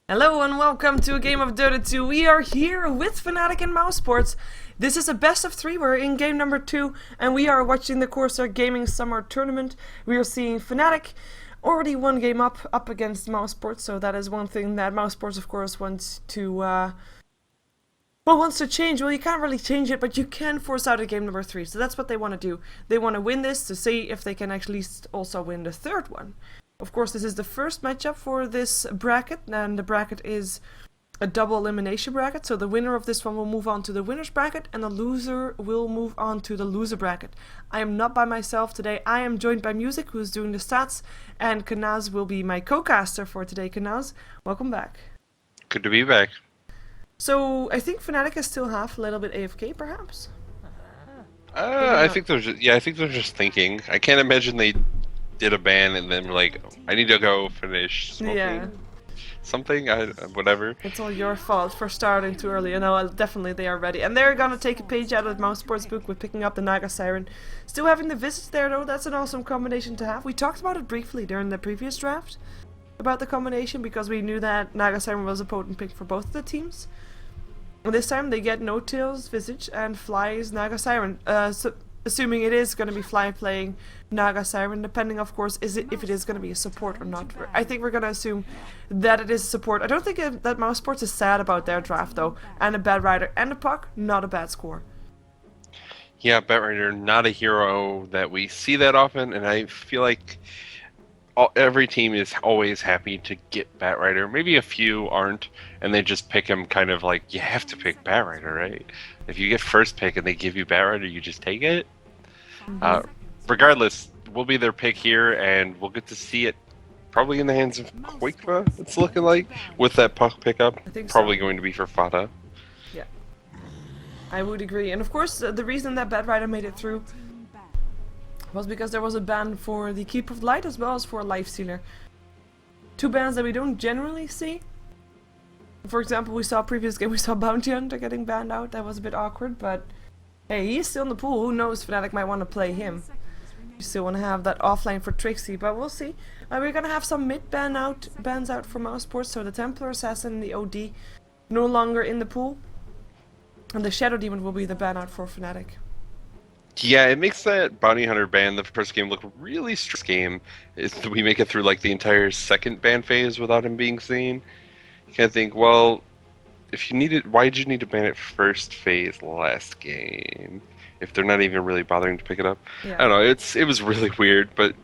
Hello and welcome to a game of Dota 2. We are here with Fnatic and Mouse Sports. This is a best of 3. We're in game number 2 and we are watching the Corsair Gaming Summer Tournament. We are seeing Fnatic already one game up against Mouse Sports, so that is one thing that Mouse Sports of course wants to change. Well, you can't really change it, but you can force out a game number 3. So that's what they want to do. They want to win this to see if they can actually also win the third one. Of course, this is the first matchup for this bracket, and the bracket is a double elimination bracket, so the winner of this one will move on to the winner's bracket, and the loser will move on to the loser bracket. I am not by myself today. I am joined by Musik, who is doing the stats, and Kanaz will be my co-caster for today. Kanaz, welcome back. Good to be back. So, I think Fnatic is still half a little bit AFK, perhaps? I think they're just thinking. I can't imagine they did a ban and then were like, I need to go finish smoking something, whatever. It's all your fault for starting too early. No, definitely they are ready. And they're gonna take a page out of Mouse Sports book with picking up the Naga Siren. Still having the visits there though, that's an awesome combination to have. We talked about it briefly during the previous draft, about the combination, because we knew that Naga Siren was a potent pick for both of the teams. And this time they get No Tails Visage and Fly's Naga Siren. Assuming it is going to be Fly playing Naga Siren, depending of course if it is going to be a support or not. I think we're going to assume that it is support. I don't think that Mouse Sports is sad about their draft though. And a Bad Rider and a Puck, not a bad score. Yeah, Bad Rider, not a hero that we see that often, and I feel like every team is always happy to get Bat Rider. Maybe a few aren't, and they just pick him kind of like, you have to pick Bat Rider, right? If you get first pick and they give you Bat Rider, you just take it. Regardless, we'll be their pick here, and we'll get to see it probably in the hands of Quakeva, it's looking like, with that puck pickup. I think probably so. going to be for Fata. Yeah, I would agree. And of course, the reason that Bad Rider made it through was because there was a ban for the Keep of Light as well as for Life Stealer. Two bans that we don't generally see. For example, we saw previous game, we saw Bounty Hunter getting banned out. That was a bit awkward, but hey, he's still in the pool. Who knows, Fnatic might want to play him. You still want to have that offlane for Trixie, but we'll see. We're gonna have some mid bans out for Mouse Sports, so the Templar Assassin and the OD no longer in the pool. And the Shadow Demon will be the ban out for Fnatic. Yeah, it makes that Bounty Hunter ban the first game look really game. We make it through like the entire second ban phase without him being seen. You kind of think, well, if you needed, why did you need to ban it first phase last game? If they're not even really bothering to pick it up. Yeah. I don't know, it was really weird, but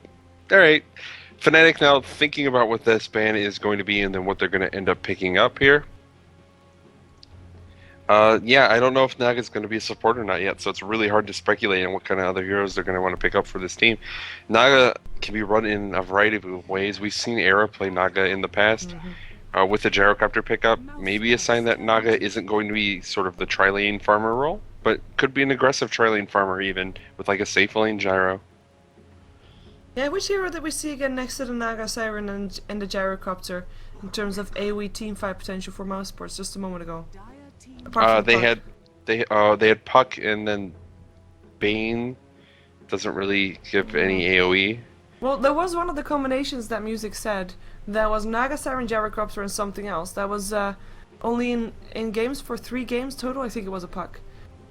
alright. Fnatic now thinking about what this ban is going to be and then what they're going to end up picking up here. Yeah, I don't know if Naga's going to be a support or not yet, so it's really hard to speculate on what kind of other heroes they're going to want to pick up for this team. Naga can be run in a variety of ways. We've seen Era play Naga in the past with the Gyrocopter pickup. Maybe a sign that Naga isn't going to be sort of the tri-lane farmer role, but could be an aggressive tri-lane farmer even, with like a safe lane Gyro. Yeah, which hero did we see again next to the Naga Siren and the Gyrocopter in terms of AoE teamfight potential for Mouse Sports just a moment ago? They had Puck and then Bane doesn't really give any AoE. Well, there was one of the combinations that Musik said that was Naga Siren, Gyrocopter, and something else. That was only in games for 3 games total. I think it was a Puck.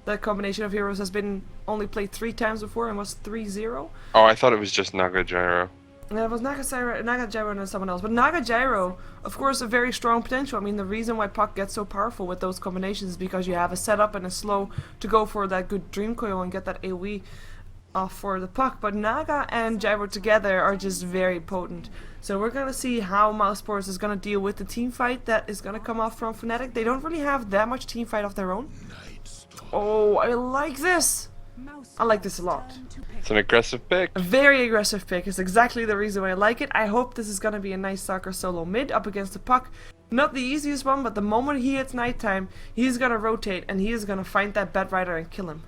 That combination of heroes has been only played 3 times before and was 3-0. Oh, I thought it was just Naga Gyro. Yeah, it was Naga Gyro and someone else. But Naga Gyro, of course, a very strong potential. I mean, the reason why Puck gets so powerful with those combinations is because you have a setup and a slow to go for that good Dream Coil and get that AoE off for the Puck. But Naga and Gyro together are just very potent. So we're going to see how Mouse Sports is going to deal with the team fight that is going to come off from Fnatic. They don't really have that much team fight of their own. Oh, I like this! I like this a lot. It's an aggressive pick. A very aggressive pick is exactly the reason why I like it. I hope this is going to be a nice soccer solo mid up against the Puck. Not the easiest one, but the moment he hits nighttime, he's going to rotate and he is going to find that Bad Rider and kill him.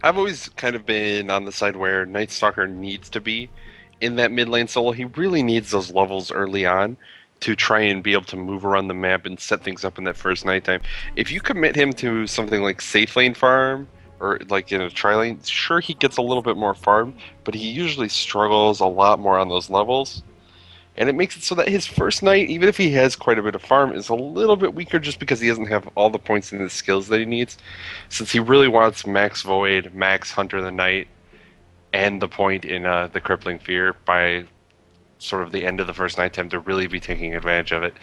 I've always kind of been on the side where Night Stalker needs to be in that mid lane solo. He really needs those levels early on to try and be able to move around the map and set things up in that first nighttime. If you commit him to something like safe lane farm, or like in a tri-lane, sure he gets a little bit more farm, but he usually struggles a lot more on those levels. And it makes it so that his first night, even if he has quite a bit of farm, is a little bit weaker just because he doesn't have all the points and the skills that he needs. Since he really wants Max Void, Max Hunter of the Night, and the point in the Crippling Fear by sort of the end of the first night time to really be taking advantage of it.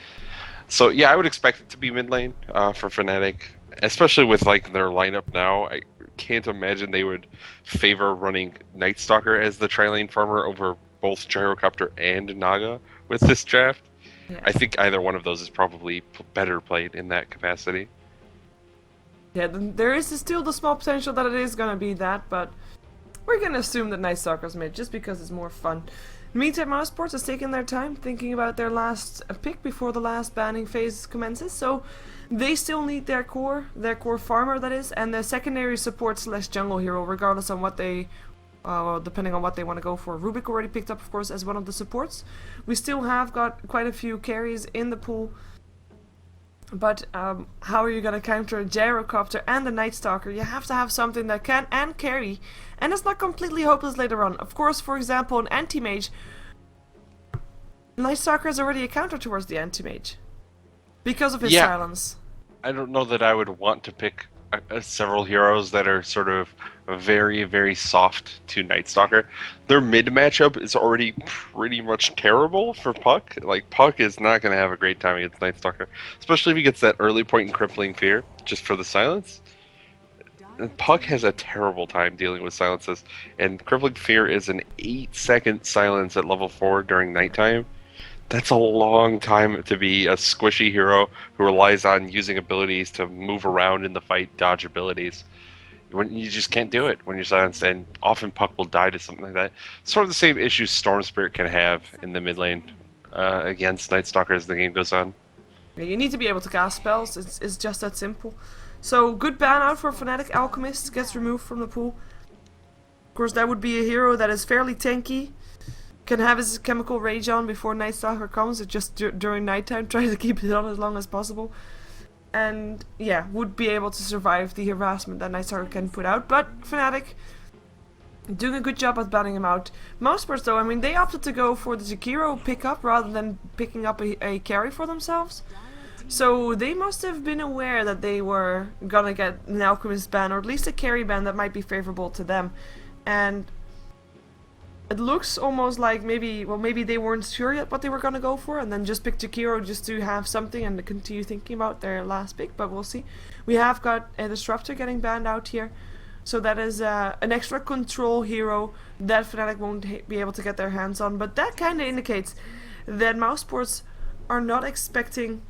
So yeah, I would expect it to be mid lane for Fnatic, especially with like their lineup now. I can't imagine they would favor running Night Stalker as the tri-lane farmer over both Gyrocopter and Naga with this draft. Yeah. I think either one of those is probably better played in that capacity. Yeah, there is still the small potential that it is gonna be that, but we're gonna assume that Night Stalker's mid just because it's more fun. Meantime, Mousesports is taking their time thinking about their last pick before the last banning phase commences, so they still need their core farmer that is, and the secondary support / jungle hero, regardless on what they, depending on what they want to go for. Rubik already picked up, of course, as one of the supports. We still have got quite a few carries in the pool, but how are you going to counter a Gyrocopter and a Night Stalker? You have to have something that can and carry, and it's not completely hopeless later on. Of course, for example, an anti-mage, Night Stalker is already a counter towards the anti-mage because of his silence. I don't know that I would want to pick several heroes that are sort of very, very soft to Night Stalker. Their mid matchup is already pretty much terrible for Puck. Like, Puck is not going to have a great time against Night Stalker, especially if he gets that early point in Crippling Fear just for the silence. And Puck has a terrible time dealing with silences, and Crippling Fear is an 8-second silence at level 4 during nighttime. That's a long time to be a squishy hero who relies on using abilities to move around in the fight, dodge abilities. When you just can't do it when you're silenced, and often Puck will die to something like that. Sort of the same issues Storm Spirit can have in the mid lane against Night Stalker as the game goes on. Yeah, you need to be able to cast spells, it's just that simple. So, good ban out for Fnatic. Alchemist gets removed from the pool. Of course, that would be a hero that is fairly tanky. Can have his chemical rage on before Night Stalker comes, or just during nighttime, try to keep it on as long as possible. And yeah, would be able to survive the harassment that Night Stalker can put out. But Fnatic doing a good job at banning him out. Mousesports though, I mean, they opted to go for the Jakiro pickup rather than picking up a carry for themselves. So they must have been aware that they were gonna get an Alchemist ban, or at least a carry ban that might be favorable to them. And it looks almost like maybe they weren't sure yet what they were gonna go for, and then just picked Jakiro just to have something and to continue thinking about their last pick, but we'll see. We have got a Disruptor getting banned out here, so that is an extra control hero that Fnatic won't be able to get their hands on, but that kinda indicates that Mousesports are not expecting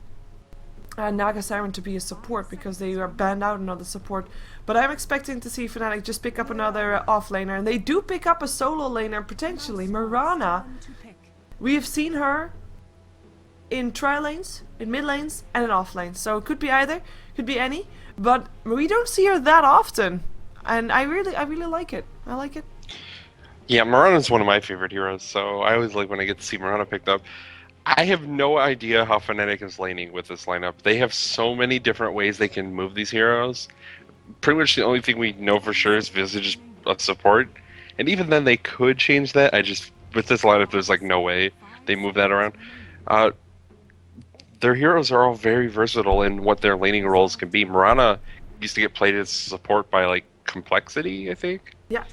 Naga Siren to be a support because they are banned out another support. But I'm expecting to see Fnatic just pick up another offlaner, and they do pick up a solo laner potentially. Mirana, we have seen her in tri lanes, in mid lanes, and in off lanes. So it could be either, could be any, but we don't see her that often, and I really like it. I like it. Yeah, Mirana's one of my favorite heroes, so I always like when I get to see Mirana picked up. I have no idea how Fnatic is laning with this lineup. They have so many different ways they can move these heroes. Pretty much the only thing we know for sure is Visage of support. And even then they could change that. With this lineup, there's like no way they move that around. Their heroes are all very versatile in what their laning roles can be. Mirana used to get played as support by like Complexity, I think. Yeah.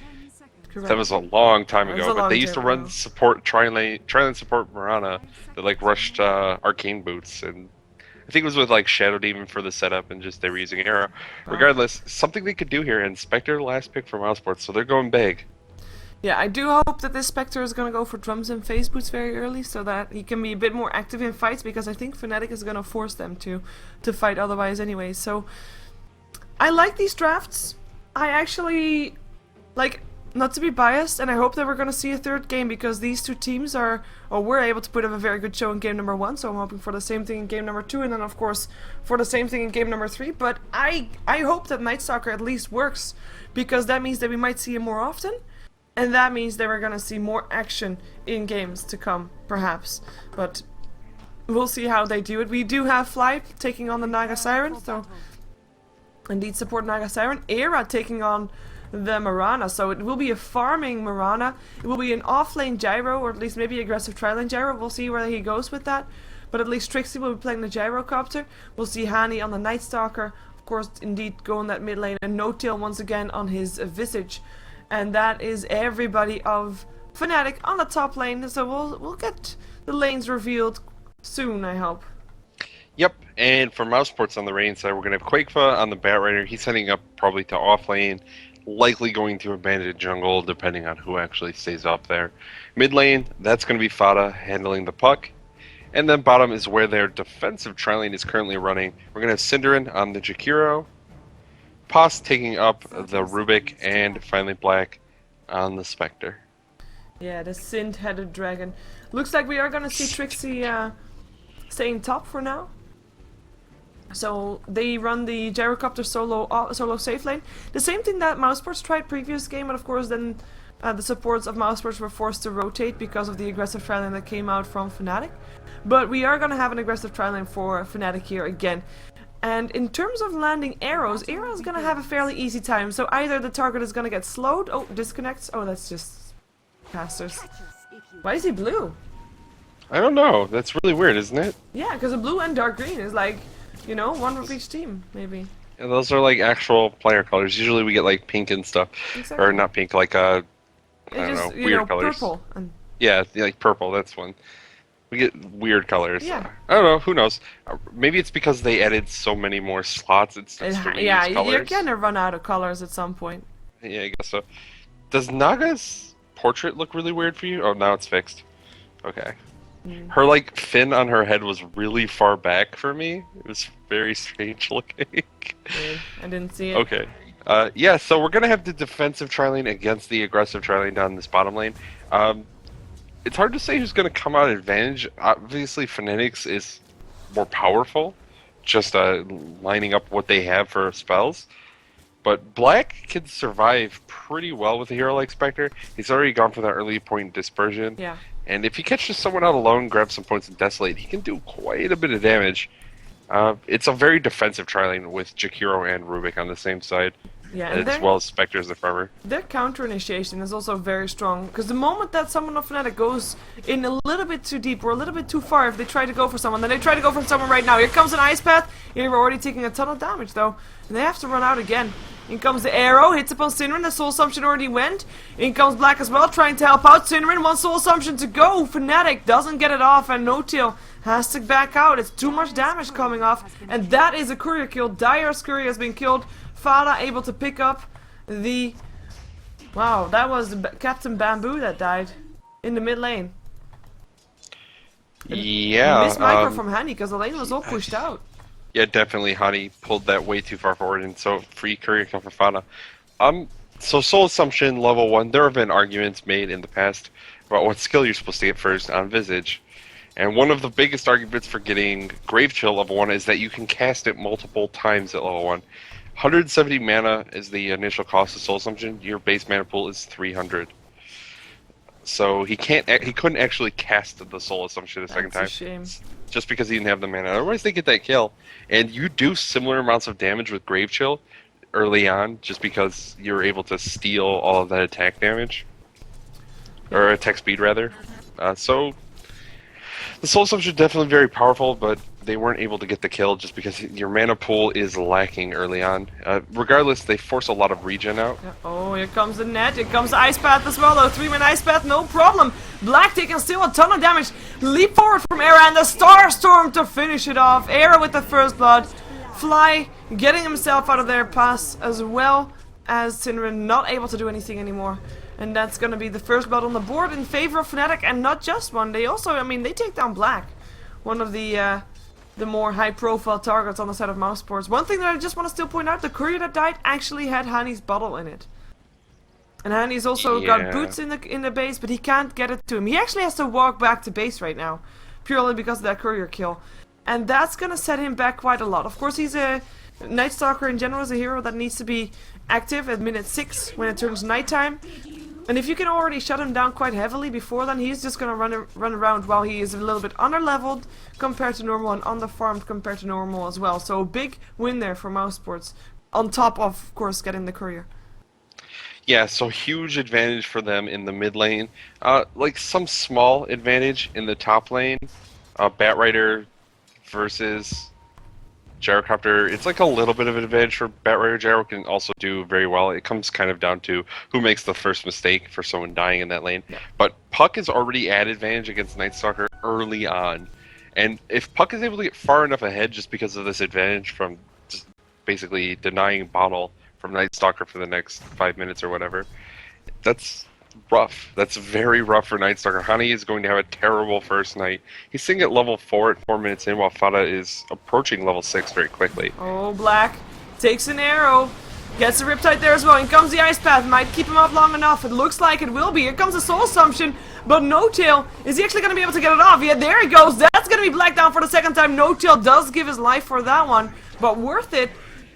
Correct. That was a long time ago, but they used to time run ago. support tri-lane support Mirana that like rushed Arcane Boots, and I think it was with like Shadow Demon for the setup, and just they were using Arrow. Wow. Regardless, something they could do here, and Spectre last pick for Mousesports, so they're going big. Yeah, I do hope that this Spectre is going to go for drums and phase boots very early, so that he can be a bit more active in fights, because I think Fnatic is going to force them to fight otherwise anyway. So I like these drafts. I actually like. Not to be biased, and I hope that we're going to see a third game, because these two teams were able to put up a very good show in game number 1, so I'm hoping for the same thing in game number 2, and then of course for the same thing in game number 3, but I hope that Night Stalker at least works, because that means that we might see him more often, and that means that we're going to see more action in games to come, perhaps, but we'll see how they do it. We do have Fly taking on the Naga Siren, so indeed support Naga Siren. Era taking on the Mirana, so it will be a farming Mirana. It will be an off-lane gyro, or at least maybe aggressive tri-lane gyro. We'll see where he goes with that. But at least Trixie will be playing the gyrocopter. We'll see Hani on the Night Stalker, of course, indeed going that mid lane, and No-Tail once again on his Visage. And that is everybody of Fnatic on the top lane. So we'll get the lanes revealed soon, I hope. Yep, and for Mouseports on the Rain side, we're going to have Quakefa on the Batrider. He's heading up probably to off lane, likely going to abandon jungle, depending on who actually stays up there. Mid lane, that's going to be Fada handling the puck. And then bottom is where their defensive tri-lane is currently running. We're going to have Cinderin on the Jakiro, Pos taking up the Rubik, and finally Black on the Spectre. Yeah, the Synth-headed dragon. Looks like we are going to see Trixie staying top for now. So they run the gyrocopter solo safe lane. The same thing that Mousesports tried previous game, and of course then the supports of Mousesports were forced to rotate because of the aggressive tri-lane that came out from Fnatic. But we are going to have an aggressive tri-lane for Fnatic here again. And in terms of landing arrows, Era is going to have a fairly easy time. So either the target is going to get slowed. Oh, disconnects. Oh, that's just casters. Why is he blue? I don't know. That's really weird, isn't it? Yeah, because the blue and dark green is like, you know, one for each team, maybe. Yeah, those are like actual player colors. Usually we get like pink and stuff. Exactly. Or not pink, like I don't know, weird colors. Purple. And Yeah, like purple, that's one. We get weird colors. Yeah. I don't know, who knows. Maybe it's because they added so many more slots instead of yeah, colors. you're gonna run out of colors at some point. Yeah, I guess so. Does Naga's portrait look really weird for you? Oh, now it's fixed. Okay. Her, like, fin on her head was really far back for me. It was very strange looking. Weird. I didn't see it. Okay. Yeah, so we're going to have the defensive tri-lane against the aggressive tri-lane down this bottom lane. It's hard to say who's going to come out advantage. Obviously, Fnatic's is more powerful, just lining up what they have for spells. But Black can survive pretty well with a hero like Spectre. He's already gone for that early point dispersion. Yeah. And if he catches someone out alone, grabs some points and Desolate, he can do quite a bit of damage. It's a very defensive tri-lane with Jakiro and Rubik on the same side, Yeah, and as well as Spectre as the farmer. Their counter initiation is also very strong, because the moment that someone of Fnatic goes in a little bit too deep or a little bit too far, if they try to go for someone, then they try to go for someone right now. Here comes an Ice Path. Here we're already taking a ton of damage though, and they have to run out again. In comes the arrow, hits upon Cinderin, the Soul Assumption already went. In comes Black as well, trying to help out Cinderin, one Soul Assumption to go. Fnatic doesn't get it off, and No-Tail has to back out. It's too much damage coming off, and that is a courier kill. Dyer's courier has been killed. Fada able to pick up the... Wow, that was Captain Bamboo that died in the mid lane. Yeah. Missed micro from Hani, because the lane was all pushed out. Yeah, definitely. Honey pulled that way too far forward, and so free courier kill for Fada. So Soul Assumption level 1. There have been arguments made in the past about what skill you're supposed to get first on Visage, and one of the biggest arguments for getting Grave Chill level 1 is that you can cast it multiple times at level 1. 170 mana is the initial cost of Soul Assumption. Your base mana pool is 300. So he couldn't actually cast the Soul Assumption a second time. That's a shame. Just because he didn't have the mana. Otherwise, they get that kill. And you do similar amounts of damage with Grave Chill early on, just because you're able to steal all of that attack damage. Or attack speed, rather. So, the Soul Assumption is definitely very powerful, but they weren't able to get the kill just because your mana pool is lacking early on. Regardless, they force a lot of regen out. Oh, here comes the net. Here comes the Ice Path as well, though. 3-man Ice Path, no problem. Black taking still a ton of damage. Leap forward from Era and the Star Storm to finish it off. Era with the first blood. Fly getting himself out of their pass, as well as Cinderin not able to do anything anymore. And that's going to be the first blood on the board in favor of Fnatic, and not just one. They also, I mean, they take down Black. One of the more high-profile targets on the side of Mousesports. One thing that I just want to still point out, the courier that died actually had Hani's bottle in it. And Hani's also got boots in the base, but he can't get it to him. He actually has to walk back to base right now, purely because of that courier kill. And that's going to set him back quite a lot. Of course, he's a Night Stalker in general, is a hero that needs to be active at minute 6 when it turns nighttime. And if you can already shut him down quite heavily before then, he's just gonna run around while he is a little bit under-leveled compared to normal and under-farmed compared to normal as well. So a big win there for Mousesports. on top of course, getting the courier. Yeah, so huge advantage for them in the mid lane. Like some small advantage in the top lane. Batrider versus Gyrocopter. It's like a little bit of an advantage for Batrider. Gyro can also do very well. It comes kind of down to who makes the first mistake for someone dying in that lane. Yeah. But Puck is already at advantage against Night Stalker early on. And if Puck is able to get far enough ahead just because of this advantage from just basically denying bottle from Night Stalker for the next 5 minutes or whatever, that's rough. That's very rough for Night Stalker. Honey is going to have a terrible first night. He's sitting at level 4 at 4 minutes in, while Fada is approaching level 6 very quickly. Oh, Black takes an arrow. Gets a Riptide there as well. In comes the Ice Path. Might keep him up long enough. It looks like it will be. Here comes the Soul Assumption. But No Tail, is he actually going to be able to get it off? Yeah, there he goes. That's going to be Black down for the second time. No Tail does give his life for that one. But worth it.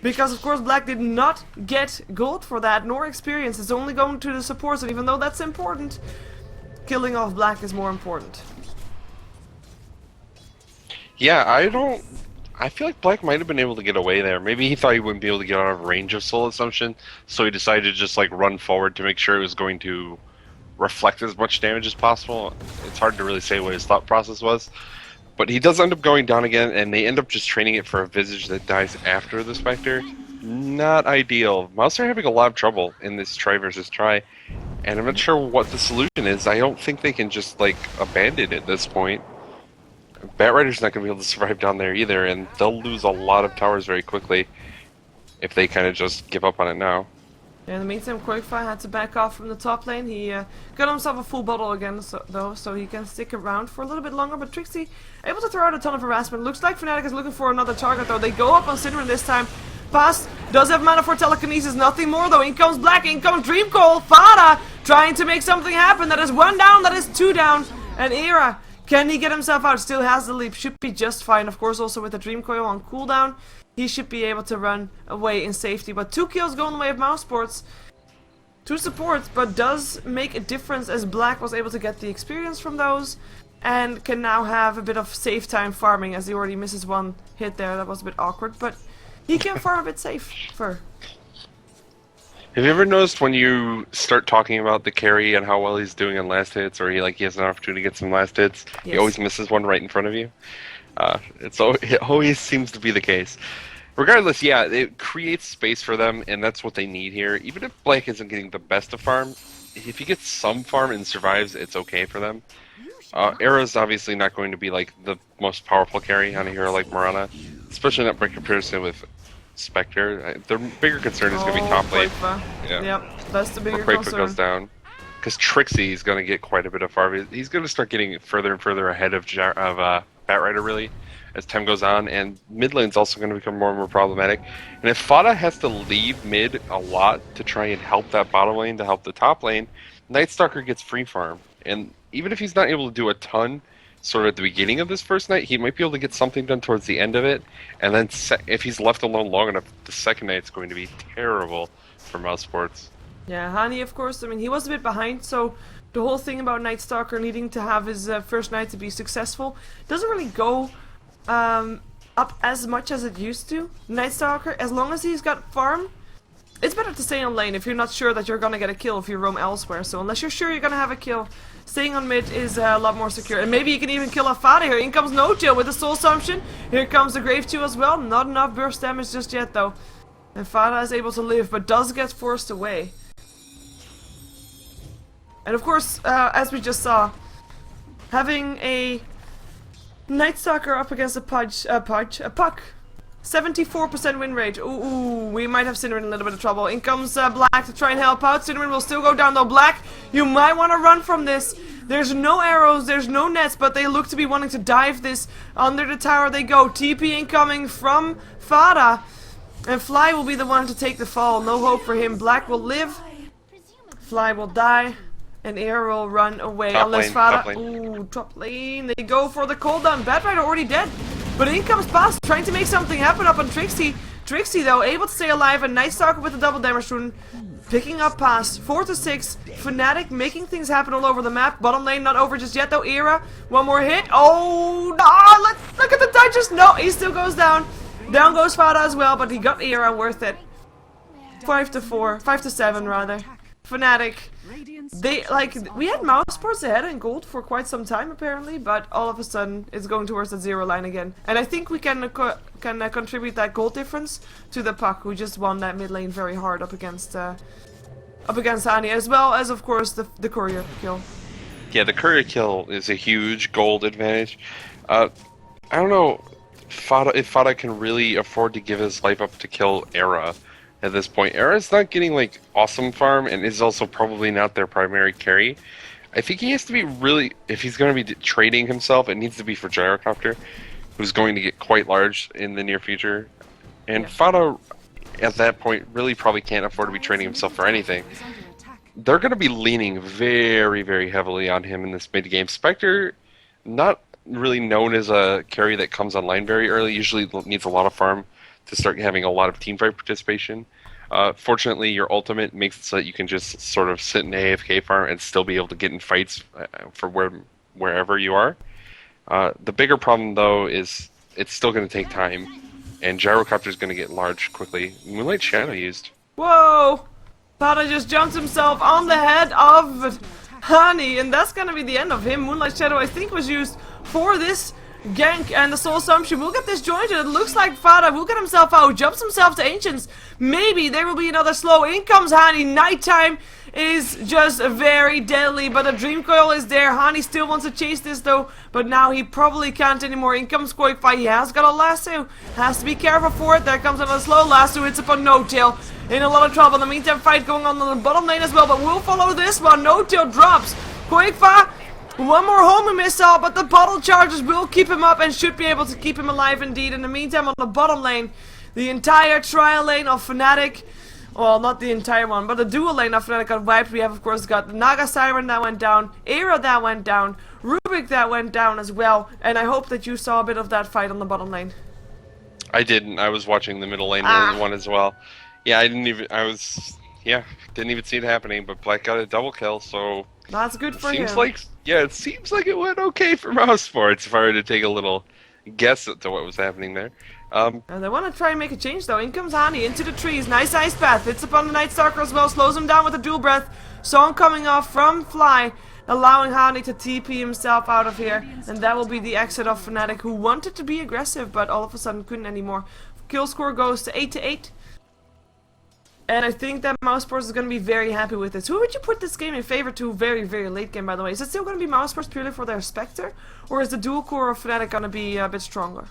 Because, of course, Black did not get gold for that, nor experience. It's only going to the supports, and even though that's important, killing off Black is more important. Yeah, I feel like Black might have been able to get away there. Maybe he thought he wouldn't be able to get out of range of Soul Assumption, so he decided to just, like, run forward to make sure it was going to reflect as much damage as possible. It's hard to really say what his thought process was. But he does end up going down again, and they end up just training it for a Visage that dies after the Spectre. Not ideal. Mouz are having a lot of trouble in this try versus try, and I'm not sure what the solution is. I don't think they can just, like, abandon it at this point. Batrider's not going to be able to survive down there either, and they'll lose a lot of towers very quickly if they kind of just give up on it now. In the meantime, Quickfire had to back off from the top lane. He got himself a full bottle again, so he can stick around for a little bit longer. But Trixie able to throw out a ton of harassment. Looks like Fnatic is looking for another target, though. They go up on Cinnamon this time. Pass does have mana for telekinesis, nothing more, though. In comes Black, in comes Dream Coil. Fada trying to make something happen. That is 1 down, that is 2 down. And Era, can he get himself out? Still has the leap, should be just fine. Of course, also with the Dream Coil on cooldown, he should be able to run away in safety. But 2 kills going the way of Mousesports. 2 supports, but does make a difference as Black was able to get the experience from those and can now have a bit of safe time farming as he already misses 1 hit there. That was a bit awkward, but he can farm a bit safer. Have you ever noticed when you start talking about the carry and how well he's doing on last hits, or he has an opportunity to get some last hits, yes, he always misses one right in front of you? It always seems to be the case. Regardless, yeah, it creates space for them, and that's what they need here. Even if Black isn't getting the best of farm, if he gets some farm and survives, it's okay for them. Era's obviously not going to be like the most powerful carry on a hero like Mirana, especially not by comparison with Spectre. The bigger concern is going to be top lane. Yeah. Yep, that's the bigger concern. concern. Goes down. Because Trixie is going to get quite a bit of farm. He's going to start getting further and further ahead of Batrider, really, as time goes on, and mid lane's also going to become more and more problematic. And if Fada has to leave mid a lot to try and help that bottom lane to help the top lane, Night Stalker gets free farm. And even if he's not able to do a ton sort of at the beginning of this first night, he might be able to get something done towards the end of it. And then if he's left alone long enough, the second night's going to be terrible for Mousesports. Yeah, Hani, of course, I mean, he was a bit behind, so the whole thing about Night Stalker needing to have his first night to be successful doesn't really go up as much as it used to. Night Stalker, as long as he's got farm, it's better to stay on lane if you're not sure that you're gonna get a kill if you roam elsewhere. So unless you're sure you're gonna have a kill, staying on mid is a lot more secure. And maybe you can even kill off Fada here. In comes No Tail with the Soul Assumption. Here comes the Grave 2 as well. Not enough burst damage just yet though. And Fada is able to live, but does get forced away. And of course, as we just saw, having a Night Stalker up against a Puck. 74% win rate. Ooh, we might have Cinnamon in a little bit of trouble. In comes Black to try and help out. Cinnamon will still go down though. Black, you might want to run from this. There's no arrows, there's no nets, but they look to be wanting to dive this. Under the tower they go. TP incoming from Fada. And Fly will be the one to take the fall. No hope for him. Black will live. Fly will die. And Air will run away Top unless lane, Fada. top lane. Ooh, top lane. They go for the cooldown. Batrider already dead. But in comes Pass, trying to make something happen up on Trixie. Trixie, though, able to stay alive. And Night Stalker with the double damage rune. Picking up Pass. 4 to 6. Fnatic making things happen all over the map. Bottom lane not over just yet, though. Era, one more hit. Oh, no, let's look at the Digest. No, he still goes down. Down goes Fada as well, but he got Era, worth it. 5-4, 5-7 rather. Fnatic. We had Mouse Sports ahead in gold for quite some time apparently, but all of a sudden it's going towards the 0 line again. And I think we can contribute that gold difference to the Puck, who just won that mid lane very hard up against Hani, as well as of course the courier kill. Yeah, the courier kill is a huge gold advantage. I don't know if Fada can really afford to give his life up to kill Era at this point. Era's not getting like awesome farm and is also probably not their primary carry. I think he has to be really, if he's going to be trading himself, it needs to be for Gyrocopter, who's going to get quite large in the near future. And Fada at that point really probably can't afford to be trading himself for anything. They're going to be leaning very, very heavily on him in this mid game. Spectre, not really known as a carry that comes online very early, usually needs a lot of farm to start having a lot of teamfight participation. Fortunately, your ultimate makes it so that you can just sort of sit in AFK farm and still be able to get in fights for wherever you are. The bigger problem, though, is it's still going to take time, and Gyrocopter is going to get large quickly. Moonlight Shadow used. Whoa! Fada just jumped himself on the head of Hani, and that's going to be the end of him. Moonlight Shadow, I think, was used for this gank, and the soul assumption will get disjointed. It looks like Fada will get himself out, jumps himself to Ancients. Maybe there will be another slow. In comes Hani. Nighttime is just very deadly, but the Dream Coil is there. Hani still wants to chase this though, but now he probably can't anymore. In comes Quakefire. He has got a lasso. Has to be careful for it. There comes another slow lasso. It's upon No-Tail. In a lot of trouble. In the meantime, fight going on the bottom lane as well, but we'll follow this one. No-Tail drops. Quakefire. One more homing missile, but the bottle charges will keep him up and should be able to keep him alive indeed. In the meantime, on the bottom lane, the entire trial lane of Fnatic, well, not the entire one, but the dual lane of Fnatic got wiped. We have, of course, got the Naga Siren that went down, Era that went down, Rubik that went down as well, and I hope that you saw a bit of that fight on the bottom lane. I didn't. I was watching the middle lane one as well. Yeah, didn't even see it happening, but Black got a double kill, so that's good for him. It seems like it went okay for Mouse Sports if I were to take a little guess at what was happening there. And they want to try and make a change though. In comes Hani into the trees. Nice ice path. Hits upon the Night Stalker as well. Slows him down with a dual breath. Song coming off from Fly, allowing Hani to TP himself out of here. And that will be the exit of Fnatic, who wanted to be aggressive but all of a sudden couldn't anymore. Kill score goes to 8-8. And I think that Mouse Sports is going to be very happy with this. Who would you put this game in favor to very, very late game, by the way? Is it still going to be Mouse Sports purely for their Spectre? Or is the dual core of Fnatic going to be a bit stronger?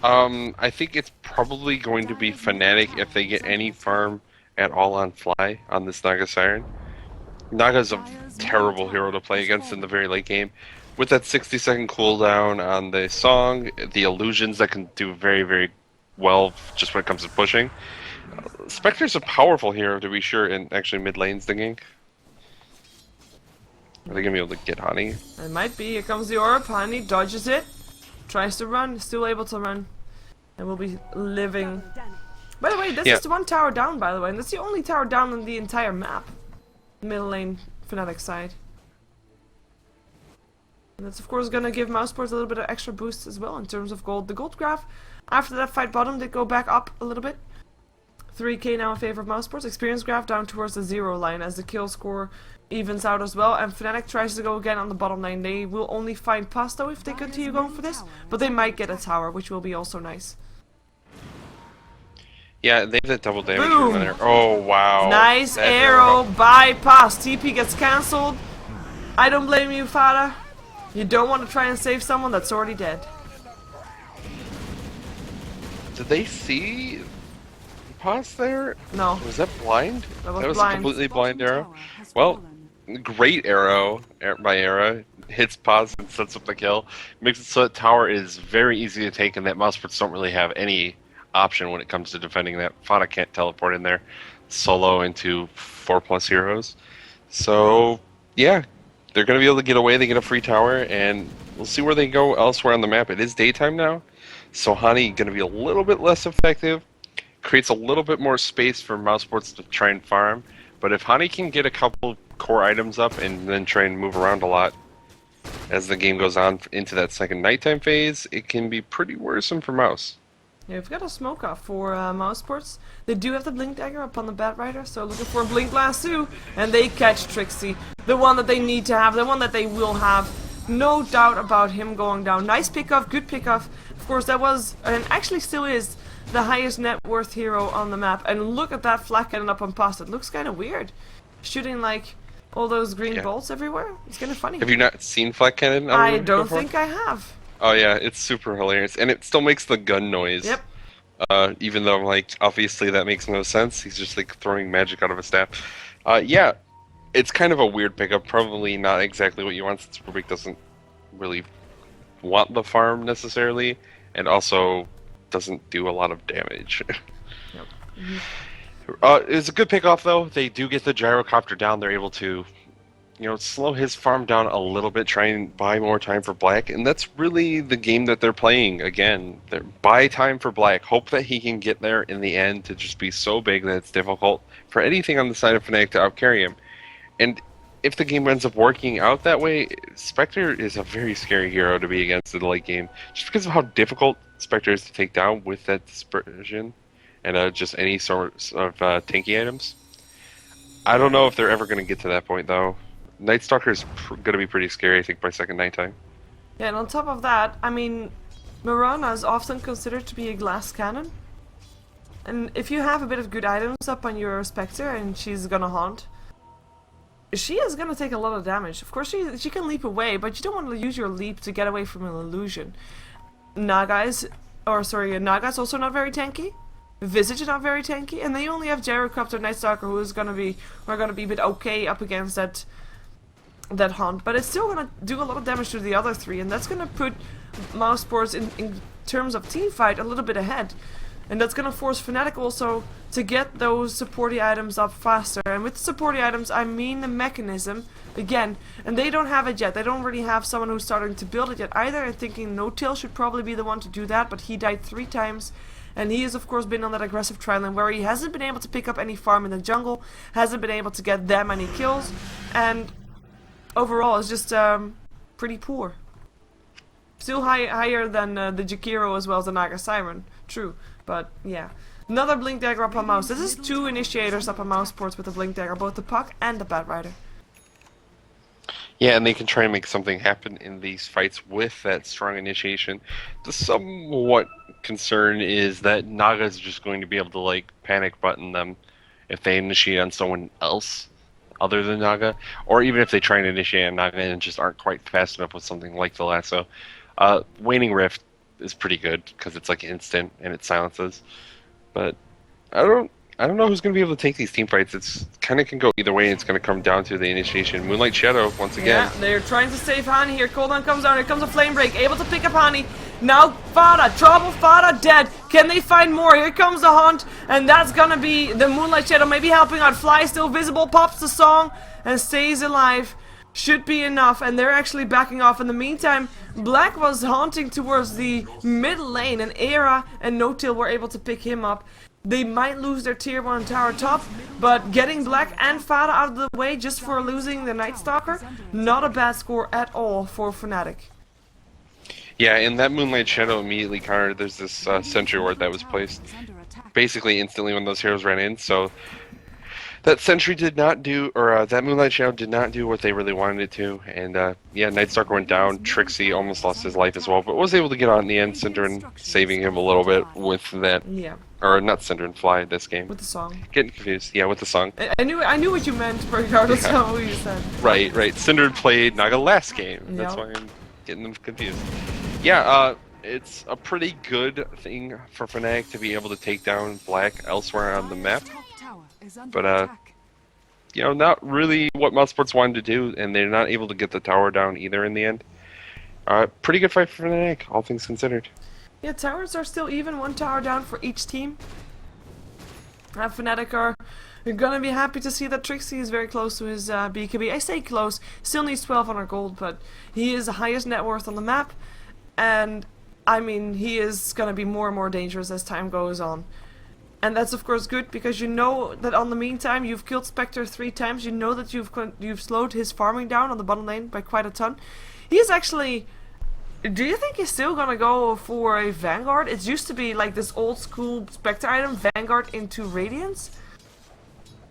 I think it's probably going to be Fnatic if they get any farm at all on Fly on this Naga Siren. Naga's a terrible hero to play against in the very late game. With that 60-second cooldown on the song, the illusions that can do very, very well just when it comes to pushing. Spectre's a powerful hero to be sure, and actually mid lane's the gank. Are they gonna be able to get Hani? It might be. Here comes the orb. Hani dodges it. Tries to run. Still able to run. And will be living. By the way, this is the one tower down, by the way. And that's the only tower down on the entire map. Middle lane, Fnatic side. And that's of course gonna give Mouse Sports a little bit of extra boost as well in terms of gold. The gold graph after that fight bottom did go back up a little bit. 3k now in favor of Mouse Sports. Experience graph down towards the 0 line as the kill score evens out as well. And Fnatic tries to go again on the bottom lane. They will only find Pasto if they continue going for this. But they might get a tower, which will be also nice. Yeah, they have that double damage in there. Oh, wow. Nice that arrow bypass. TP gets cancelled. I don't blame you, Fada. You don't want to try and save someone that's already dead. Did they see pause there? No. Was that blind? That was blind. A completely blind arrow. Well, great arrow by Era. Hits pause and sets up the kill. Makes it so that tower is very easy to take and that Mouse Sports don't really have any option when it comes to defending that. Fada can't teleport in there solo into 4+ heroes. So, yeah. They're going to be able to get away. They get a free tower and we'll see where they go elsewhere on the map. It is daytime now. So Hani going to be a little bit less effective. Creates a little bit more space for Mouse Sports to try and farm. But if Hani can get a couple core items up and then try and move around a lot as the game goes on into that second nighttime phase, it can be pretty worrisome for Mouse. Yeah, we've got a smoke off for Mouse Sports. They do have the Blink Dagger up on the Bat Rider, so looking for a Blink Blast too. And they catch Trixie, the one that they need to have, the one that they will have. No doubt about him going down. Nice pickoff, good pickoff. Of course, that was, and actually still is, the highest net worth hero on the map. And look at that flak cannon up on post. It looks kind of weird. Shooting like all those green bolts everywhere. It's kind of funny. Have you not seen Flak Cannon? I don't think I have. Oh yeah, it's super hilarious, and it still makes the gun noise. Yep. Even though, like, obviously that makes no sense. He's just like throwing magic out of a staff. Yeah, it's kind of a weird pickup. Probably not exactly what you want, since Rubik doesn't really want the farm necessarily, and also doesn't do a lot of damage. Yep. It's a good pickoff though. They do get the gyrocopter down. They're able to, slow his farm down a little bit, try and buy more time for Black, and that's really the game that they're playing. Again, they're buy time for Black, hope that he can get there in the end to just be so big that it's difficult for anything on the side of Fnatic to outcarry him. And if the game ends up working out that way, Spectre is a very scary hero to be against in the late game, just because of how difficult Spectre is to take down with that dispersion and just any sort of tanky items. I don't know if they're ever going to get to that point though. Night Stalker is going to be pretty scary, I think, by second nighttime. Yeah, and on top of that, I mean, Mirana is often considered to be a glass cannon. And if you have a bit of good items up on your Spectre and she's gonna haunt, she is gonna take a lot of damage. Of course, she can leap away, but you don't want to use your leap to get away from an illusion. Naga's also not very tanky. Visage is not very tanky, and they only have Gyrocopter, Night Stalker, who are gonna be a bit okay up against that haunt, but it's still gonna do a lot of damage to the other three, and that's gonna put Mouse Sports in terms of team fight a little bit ahead, and that's gonna force Fnatic also to get those supporty items up faster. And with supporty items, I mean the mechanism again, and they don't have it yet. They don't really have someone who's starting to build it yet either. I'm thinking No-Tail should probably be the one to do that, but he died 3 times. And he has, of course, been on that aggressive trial lane where he hasn't been able to pick up any farm in the jungle, hasn't been able to get that many kills, and overall is just pretty poor. Still higher than the Jakiro as well as the Naga Siren, true, but yeah. Another Blink Dagger up on Mouse. This is 2 initiators up on Mouse Sports with the Blink Dagger, both the Puck and the Bat Rider. Yeah, and they can try and make something happen in these fights with that strong initiation. The somewhat concern is that Naga's just going to be able to, like, panic button them if they initiate on someone else other than Naga, or even if they try and initiate on Naga and just aren't quite fast enough with something like the lasso. Waning Rift is pretty good because it's like instant and it silences, but I don't know who's going to be able to take these team fights. It's kind of can go either way. It's going to come down to the initiation. Moonlight Shadow, once again. Yeah, they're trying to save Hani here. Cooldown comes down. Here comes a Flame Break. Able to pick up Hani. Now Fada. Trouble Fada dead. Can they find more? Here comes the hunt. And that's going to be the Moonlight Shadow maybe helping out. Fly still visible. Pops the song and stays alive. Should be enough. And they're actually backing off. In the meantime, Black was haunting towards the mid lane. And Era and No-Tail were able to pick him up. They might lose their tier 1 tower top, but getting Black and Fada out of the way just for losing the Night Stalker, not a bad score at all for Fnatic. Yeah, in that Moonlight Shadow immediately countered, there's this sentry ward that was placed basically instantly when those heroes ran in, so that sentry did not do, or that Moonlight Shadow did not do what they really wanted it to, and yeah, Night Stalker went down. Trixie almost lost his life as well, but was able to get on in the end, Synderen saving him a little bit with that. Yeah. Or not Synderen, Fly this game. With the song. Getting confused. Yeah, with the song. I knew what you meant, regardless of what you said. Right. Synderen played Naga last game. Yep. That's why I'm getting them confused. Yeah, it's a pretty good thing for Fnatic to be able to take down Black elsewhere on the map. But, not really what Mouse Sports wanted to do, and they're not able to get the tower down either in the end. Pretty good fight for Fnatic, all things considered. Yeah, towers are still even, 1 tower down for each team. Fnatic are gonna be happy to see that Trixie is very close to his BKB. I say close, still needs 1200 gold, but he is the highest net worth on the map, and I mean, he is gonna be more and more dangerous as time goes on. And that's of course good, because you know that on the meantime you've killed Spectre 3 times, you know that you've slowed his farming down on the bottom lane by quite a ton. He is actually Do you think he's still gonna go for a Vanguard? It used to be like this old school Spectre item, Vanguard into Radiance.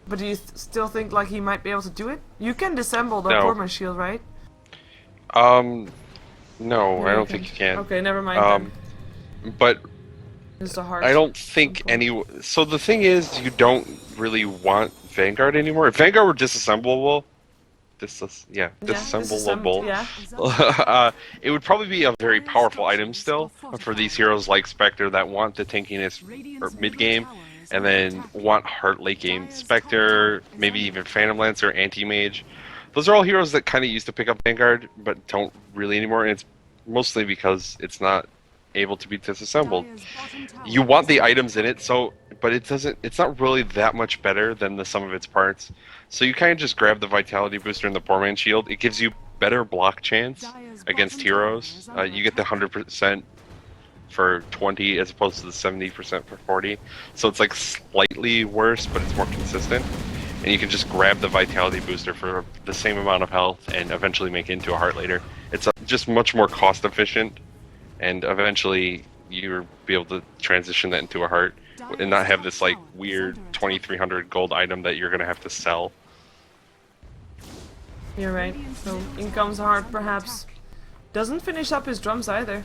But do you still think like he might be able to do it? You can disassemble the Torment Shield, right? No, I don't think you can. Okay, never mind then. But Just a heart. I don't think any. So the thing is, you don't really want Vanguard anymore. If Vanguard were disassemblable, disassemblable. Yeah. It would probably be a very powerful item still for these heroes like Spectre that want the tankiness mid game, and then want heart late game. Spectre, maybe even Phantom Lancer, Anti-Mage. Those are all heroes that kind of used to pick up Vanguard, but don't really anymore, and it's mostly because it's not able to be disassembled. You want the items in it, but it's not really that much better than the sum of its parts. So you kind of just grab the Vitality Booster and the Poor Man Shield. It gives you better block chance against heroes. You get the 100% for 20 as opposed to the 70% for 40. So it's like slightly worse, but it's more consistent. And you can just grab the Vitality Booster for the same amount of health and eventually make it into a Heart later. It's just much more cost efficient, and eventually you'll be able to transition that into a Heart and not have this like weird 2300 gold item that you're going to have to sell. You're right. So in comes Heart perhaps. Doesn't finish up his drums either.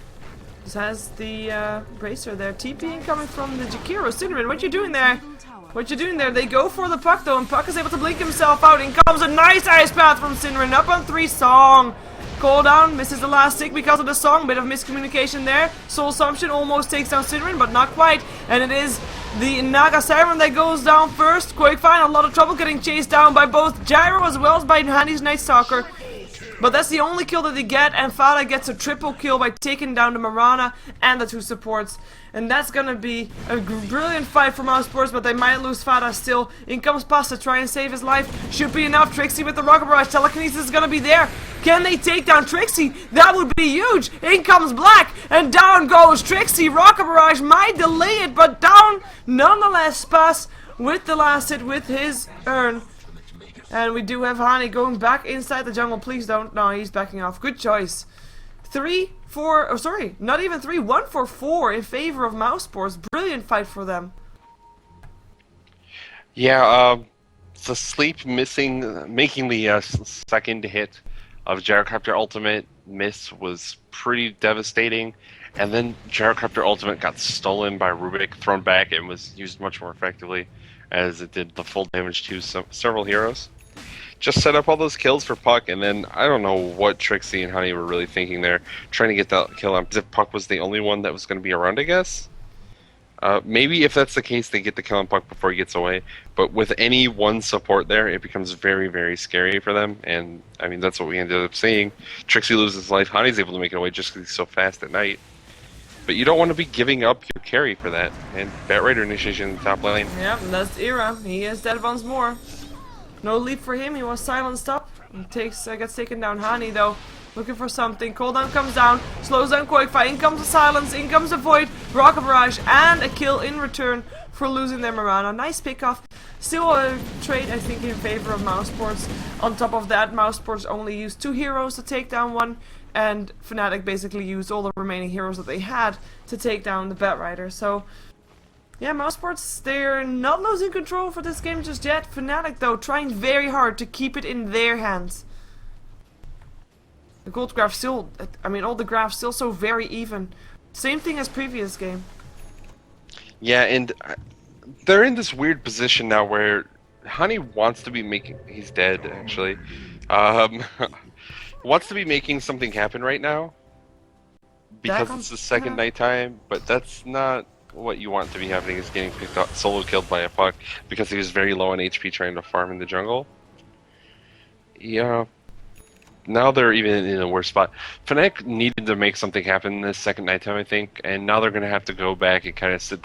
Just has the bracer there. TP incoming from the Jakiro. Cinnamon, what you doing there? What you doing there? They go for the Puck though, and Puck is able to blink himself out. In comes a nice Ice Path from Cinnamon, up on 3 Song. Cooldown, misses the last tick because of the Song. Bit of miscommunication there. Soul Assumption almost takes down Cinnamon, but not quite. And it is the Naga Siren that goes down first. Quakefire, a lot of trouble getting chased down by both Gyro as well as by Handy's Night Stalker. But that's the only kill that they get, and Fada gets a triple kill by taking down the Marana and the 2 supports. And that's gonna be a brilliant fight for Mouse Sports, but they might lose Fada still. In comes Pasta to try and save his life. Should be enough. Trixie with the Rocket Barrage. Telekinesis is gonna be there. Can they take down Trixie? That would be huge. In comes Black, and down goes Trixie. Rocket Barrage might delay it, but down nonetheless. Pass with the last hit with his urn. And we do have Hani going back inside the jungle. Please don't. No, he's backing off. Good choice. 3, 4, oh sorry, not even 3, 1 for 4 in favor of Mouse Sports. Brilliant fight for them. Yeah, the sleep making the second hit of Gyrocopter Ultimate miss was pretty devastating. And then Gyrocopter Ultimate got stolen by Rubik, thrown back, and was used much more effectively as it did the full damage to several heroes. Just set up all those kills for Puck, and then I don't know what Trixie and Honey were really thinking there, trying to get that kill on. Because if Puck was the only one that was going to be around, I guess. Maybe if that's the case, they get the kill on Puck before he gets away. But with any one support there, it becomes very, very scary for them. And I mean, that's what we ended up seeing. Trixie loses life. Honey's able to make it away just because he's so fast at night. But you don't want to be giving up your carry for that. And Bat Raider initiation in the top lane. Yep, that's Era. He is dead once more. No leap for him. He was silenced up. He gets taken down. Hani though, looking for something. Cooldown comes down. Slows down Quakefire. In comes the silence. In comes the Void. Rocket Barrage and a kill in return for losing their Marana. Nice pickoff. Still a trade I think in favor of Mouse Sports. On top of that, Mouse Sports only used 2 heroes to take down one. And Fnatic basically used all the remaining heroes that they had to take down the Bat Rider. So, yeah, Mouse Sports, they're not losing control for this game just yet. Fnatic, though, trying very hard to keep it in their hands. The gold graph still, I mean, all the graphs still so very even. Same thing as previous game. Yeah, and they're in this weird position now where Honey wants to be making... He's dead, actually. Wants to be making something happen right now because it's the second nighttime, but that's not what you want to be happening. Is getting picked up, solo killed by a Puck because he was very low on HP trying to farm in the jungle. Yeah, now they're even in a worse spot. Fnatic needed to make something happen this second nighttime, I think, and now they're gonna have to go back and kind of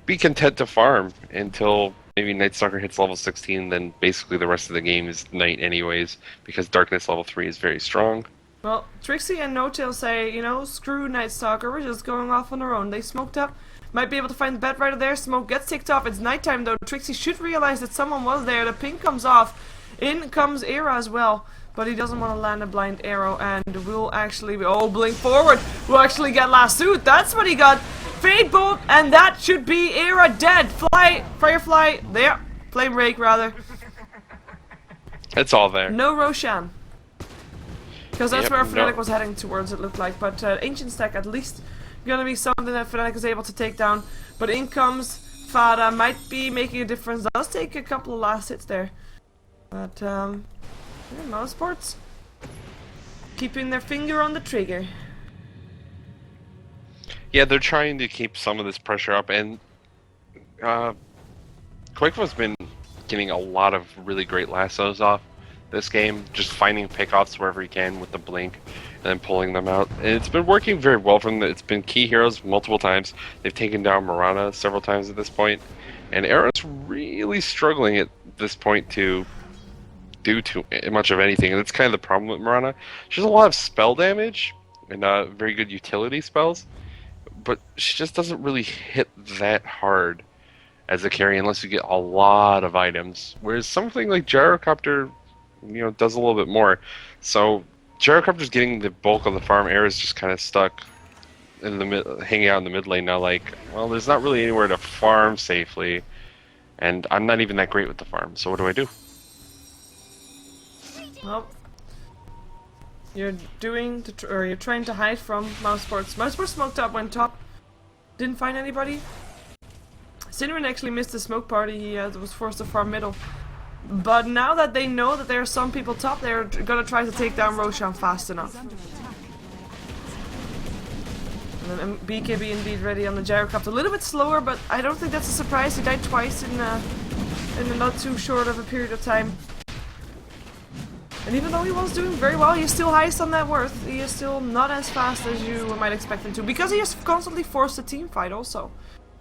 be content to farm until maybe Night Stalker hits level 16, then basically the rest of the game is night anyways, because Darkness level 3 is very strong. Well, Trixie and No-Tail say, you know, screw Night Stalker, we're just going off on our own. They smoked up, might be able to find the Bat Rider there, smoke gets ticked off, it's nighttime though. Trixie should realize that someone was there, the ping comes off. In comes Era as well, but he doesn't want to land a blind arrow, and will actually be, oh, blink forward, will actually get last suit. That's what he got. Fade bolt, and that should be Era dead. Fly, Firefly, there, flame rake rather. It's all there. No Roshan. Because that's Yep, where Fnatic no. was heading towards, it looked like. But Ancient Stack at least gonna be something that Fnatic is able to take down. But in comes Fada, might be making a difference. Does take a couple of last hits there. But yeah, Mouse Sports keeping their finger on the trigger. Yeah, they're trying to keep some of this pressure up, and Quake's been getting a lot of really great lassos off this game, just finding pickoffs wherever he can with the blink and then pulling them out. And it's been working very well for them. It's been key heroes multiple times. They've taken down Mirana several times at this point, and Era's really struggling at this point to do too much of anything. And that's kind of the problem with Mirana. She has a lot of spell damage and very good utility spells, but she just doesn't really hit that hard as a carry unless you get a lot of items. Whereas something like Gyrocopter, you know, does a little bit more. So Gyrocopter's getting the bulk of the farm. Era's just kind of stuck in the hanging out in the mid lane now. Like, well, there's not really anywhere to farm safely, and I'm not even that great with the farm. So what do I do? Well, you're you're trying to hide from Mouse Sports. Mouse Sports smoked up, went top, didn't find anybody. Cinnamon actually missed the smoke party. He was forced to farm middle. But now that they know that there are some people top, they're gonna try to take down Roshan fast enough. And then BKB indeed ready on the Gyrocopter. A little bit slower, but I don't think that's a surprise. He died twice in a not too short of a period of time. And even though he was doing very well, he's still highest on net worth. He is still not as fast as you might expect him to, because he is constantly forced to team fight also.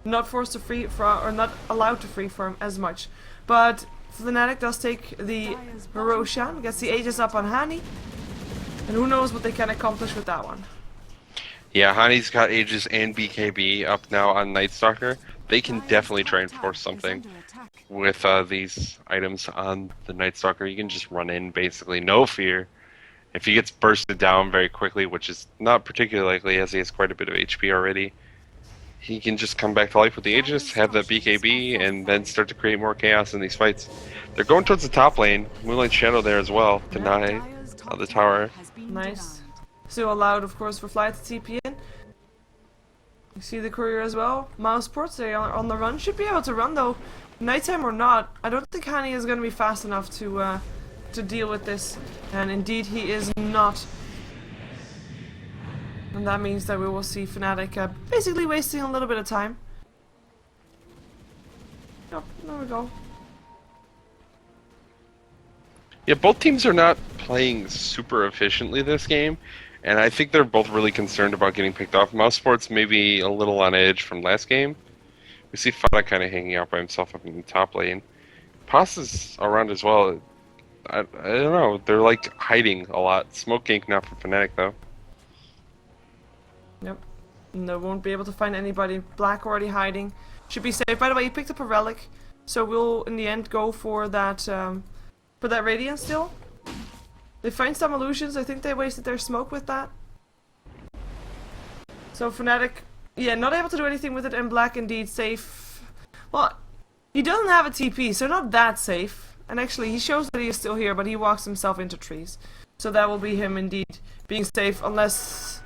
Not forced to free for, or not allowed to free farm as much. But Fnatic does take the Roshan, gets the Aegis up on Hani, and who knows what they can accomplish with that one. Yeah, Hani's got Aegis and BKB up now on Night Stalker. They can definitely try and force something with these items on the Night Stalker. You can just run in, basically, no fear. If he gets bursted down very quickly, which is not particularly likely as he has quite a bit of HP already, he can just come back to life with the Aegis, have that BKB, and then start to create more chaos in these fights. They're going towards the top lane. Moonlight Shadow there as well, deny the tower. Nice. Still allowed, of course, for Fly to TP in. You see the courier as well. Mouse Sports, they are on the run. Should be able to run though. Nighttime or not, I don't think Hani is going to be fast enough to deal with this. And indeed he is not. And that means that we will see Fnatic basically wasting a little bit of time. Yep, there we go. Yeah, both teams are not playing super efficiently this game, and I think they're both really concerned about getting picked off. Mouse Sports maybe a little on edge from last game. We see Fada kind of hanging out by himself up in the top lane. Pass is around as well. I don't know, they're like hiding a lot. Smoke gank now for Fnatic though. Yep. No, won't be able to find anybody. Black already hiding. Should be safe. By the way, he picked up a relic, so we'll in the end go for that Radiant still. They find some illusions. I think they wasted their smoke with that. So Fnatic, yeah, not able to do anything with it, and Black indeed safe. Well, he doesn't have a TP, so not that safe. And actually, he shows that he is still here, but he walks himself into trees. So that will be him indeed being safe, unless...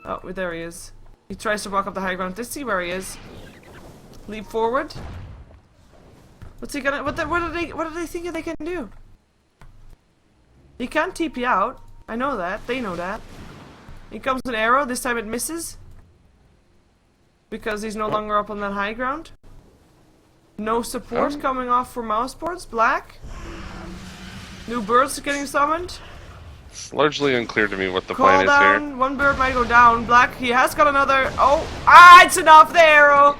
Oh, there he is. He tries to walk up the high ground. Let's see where he is. Leap forward. What's he gonna? What do they think they can do? He can't TP out. I know that. They know that. Here comes an arrow. This time it misses because he's no longer up on that high ground. No support coming off for Mouse Sports. Black. New birds getting summoned. It's largely unclear to me what the Call plan down. is here. One bird might go down. Black, he has got another. Oh, it's enough. The arrow.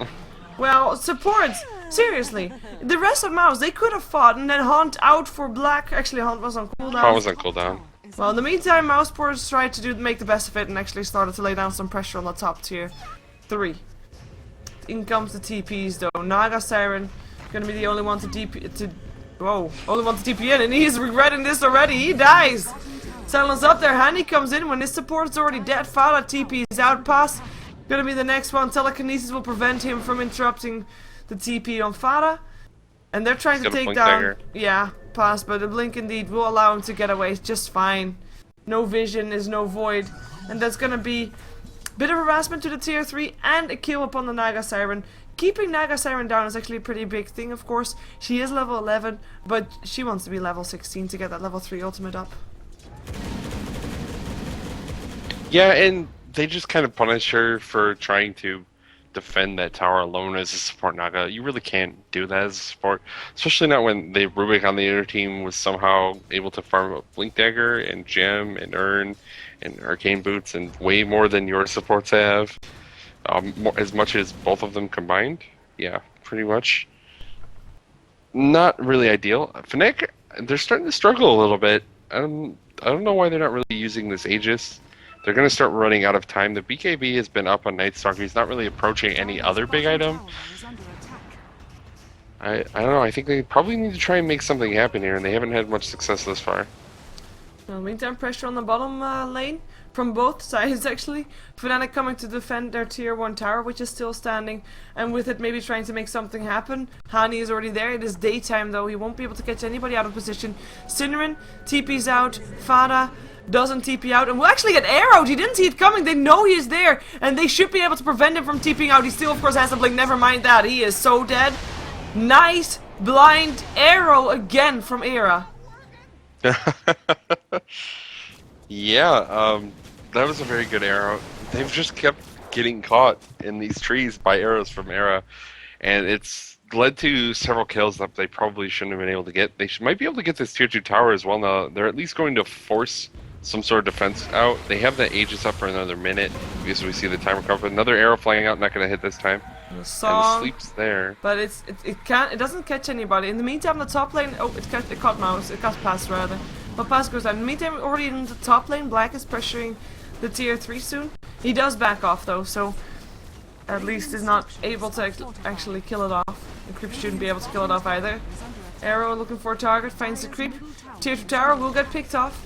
Well, supports. Seriously, the rest of Mouse, they could have fought and then Hunt out for Black. Actually, Hunt was on cooldown. Hunt was on cooldown. Well, in the meantime, Mouse Sports tried to make the best of it and actually started to lay down some pressure on the top tier 3. In comes the TPs though. Naga Siren gonna be the only one to DP to. Whoa, only wants to TP in, and he's regretting this already. He dies. Silence up there. Handy comes in when his support's already dead. Fada TP is out. Pass gonna be the next one. Telekinesis will prevent him from interrupting the TP on Fada. And they're trying to take down... Dagger. Yeah, pass, but the blink indeed will allow him to get away just fine. No vision is no void. And that's gonna be a bit of harassment to the tier 3 and a kill upon the Naga Siren. Keeping Naga Siren down is actually a pretty big thing, of course. She is level 11, but she wants to be level 16 to get that level 3 ultimate up. Yeah, and they just kind of punish her for trying to defend that tower alone as a support Naga. You really can't do that as a support, especially not when the Rubik on the other team was somehow able to farm up Blink Dagger and Gem and Urn and Arcane Boots and way more than your supports have. As much as both of them combined. Yeah, pretty much. Not really ideal. Fnatic, they're starting to struggle a little bit. I don't know why they're not really using this Aegis. They're going to start running out of time. The BKB has been up on Night Stalker. He's not really approaching any other big item. I don't know. I think they probably need to try and make something happen here, and they haven't had much success thus far. Well, meantime, pressure on the bottom lane from both sides, actually. Fnatic coming to defend their tier 1 tower, which is still standing, and with it maybe trying to make something happen. Hani is already there. It is daytime, though. He won't be able to catch anybody out of position. Cinnamon TP's out. Fada doesn't TP out, and will actually get arrowed. He didn't see it coming. They know he is there, and they should be able to prevent him from TPing out. He still, of course, has to blink. Never mind that. He is so dead. Nice blind arrow again from Era. Yeah, that was a very good arrow. They've just kept getting caught in these trees by arrows from Era, and it's led to several kills that they probably shouldn't have been able to get. They might be able to get this tier 2 tower as well now. They're at least going to force some sort of defense out. They have the Aegis up for another minute because we see the timer come up. Another arrow flying out, not going to hit this time. The song, and the sleep's there. But it doesn't catch anybody. In the meantime, the top lane, it caught Mouse. It got Pass rather. But Pass goes down. In the meantime, already in the top lane, Black is pressuring the tier 3 soon. He does back off though, so at least is not able to actually kill it off. The creep shouldn't be able to kill it off either. Arrow looking for a target, finds the creep. Tier 2 tower will get picked off.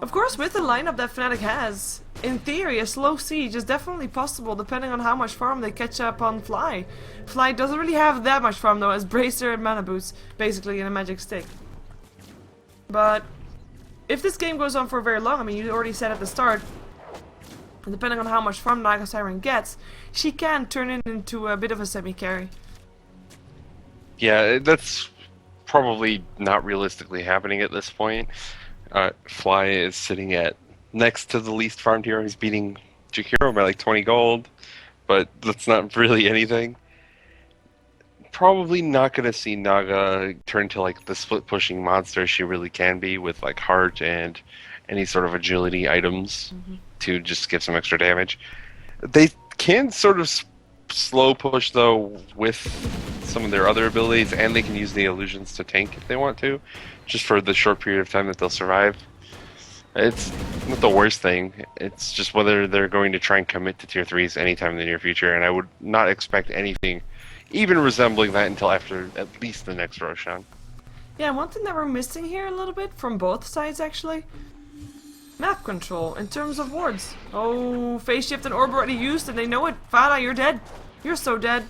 Of course, with the lineup that Fnatic has, in theory, a slow siege is definitely possible depending on how much farm they catch up on Fly. Fly doesn't really have that much farm though, as Bracer and Mana Boots, basically in a magic stick. But if this game goes on for very long, I mean, you already said at the start, depending on how much farm Naga Siren gets, she can turn it into a bit of a semi-carry. Yeah, that's probably not realistically happening at this point. Fly is sitting at next to the least farmed hero. He's beating Jakiro by like 20 gold, but that's not really anything. Probably not going to see Naga turn to like the split pushing monster she really can be with like heart and any sort of agility items to just give some extra damage. They can sort of slow push though with some of their other abilities, and they can use the illusions to tank if they want to, just for the short period of time that they'll survive. It's not the worst thing. It's just whether they're going to try and commit to tier 3s anytime in the near future, and I would not expect anything even resembling that until after at least the next Roshan. Yeah, one thing that we're missing here a little bit from both sides actually, map control in terms of wards. Oh, phase shift and orb already used and they know it. Fada, you're dead. You're so dead.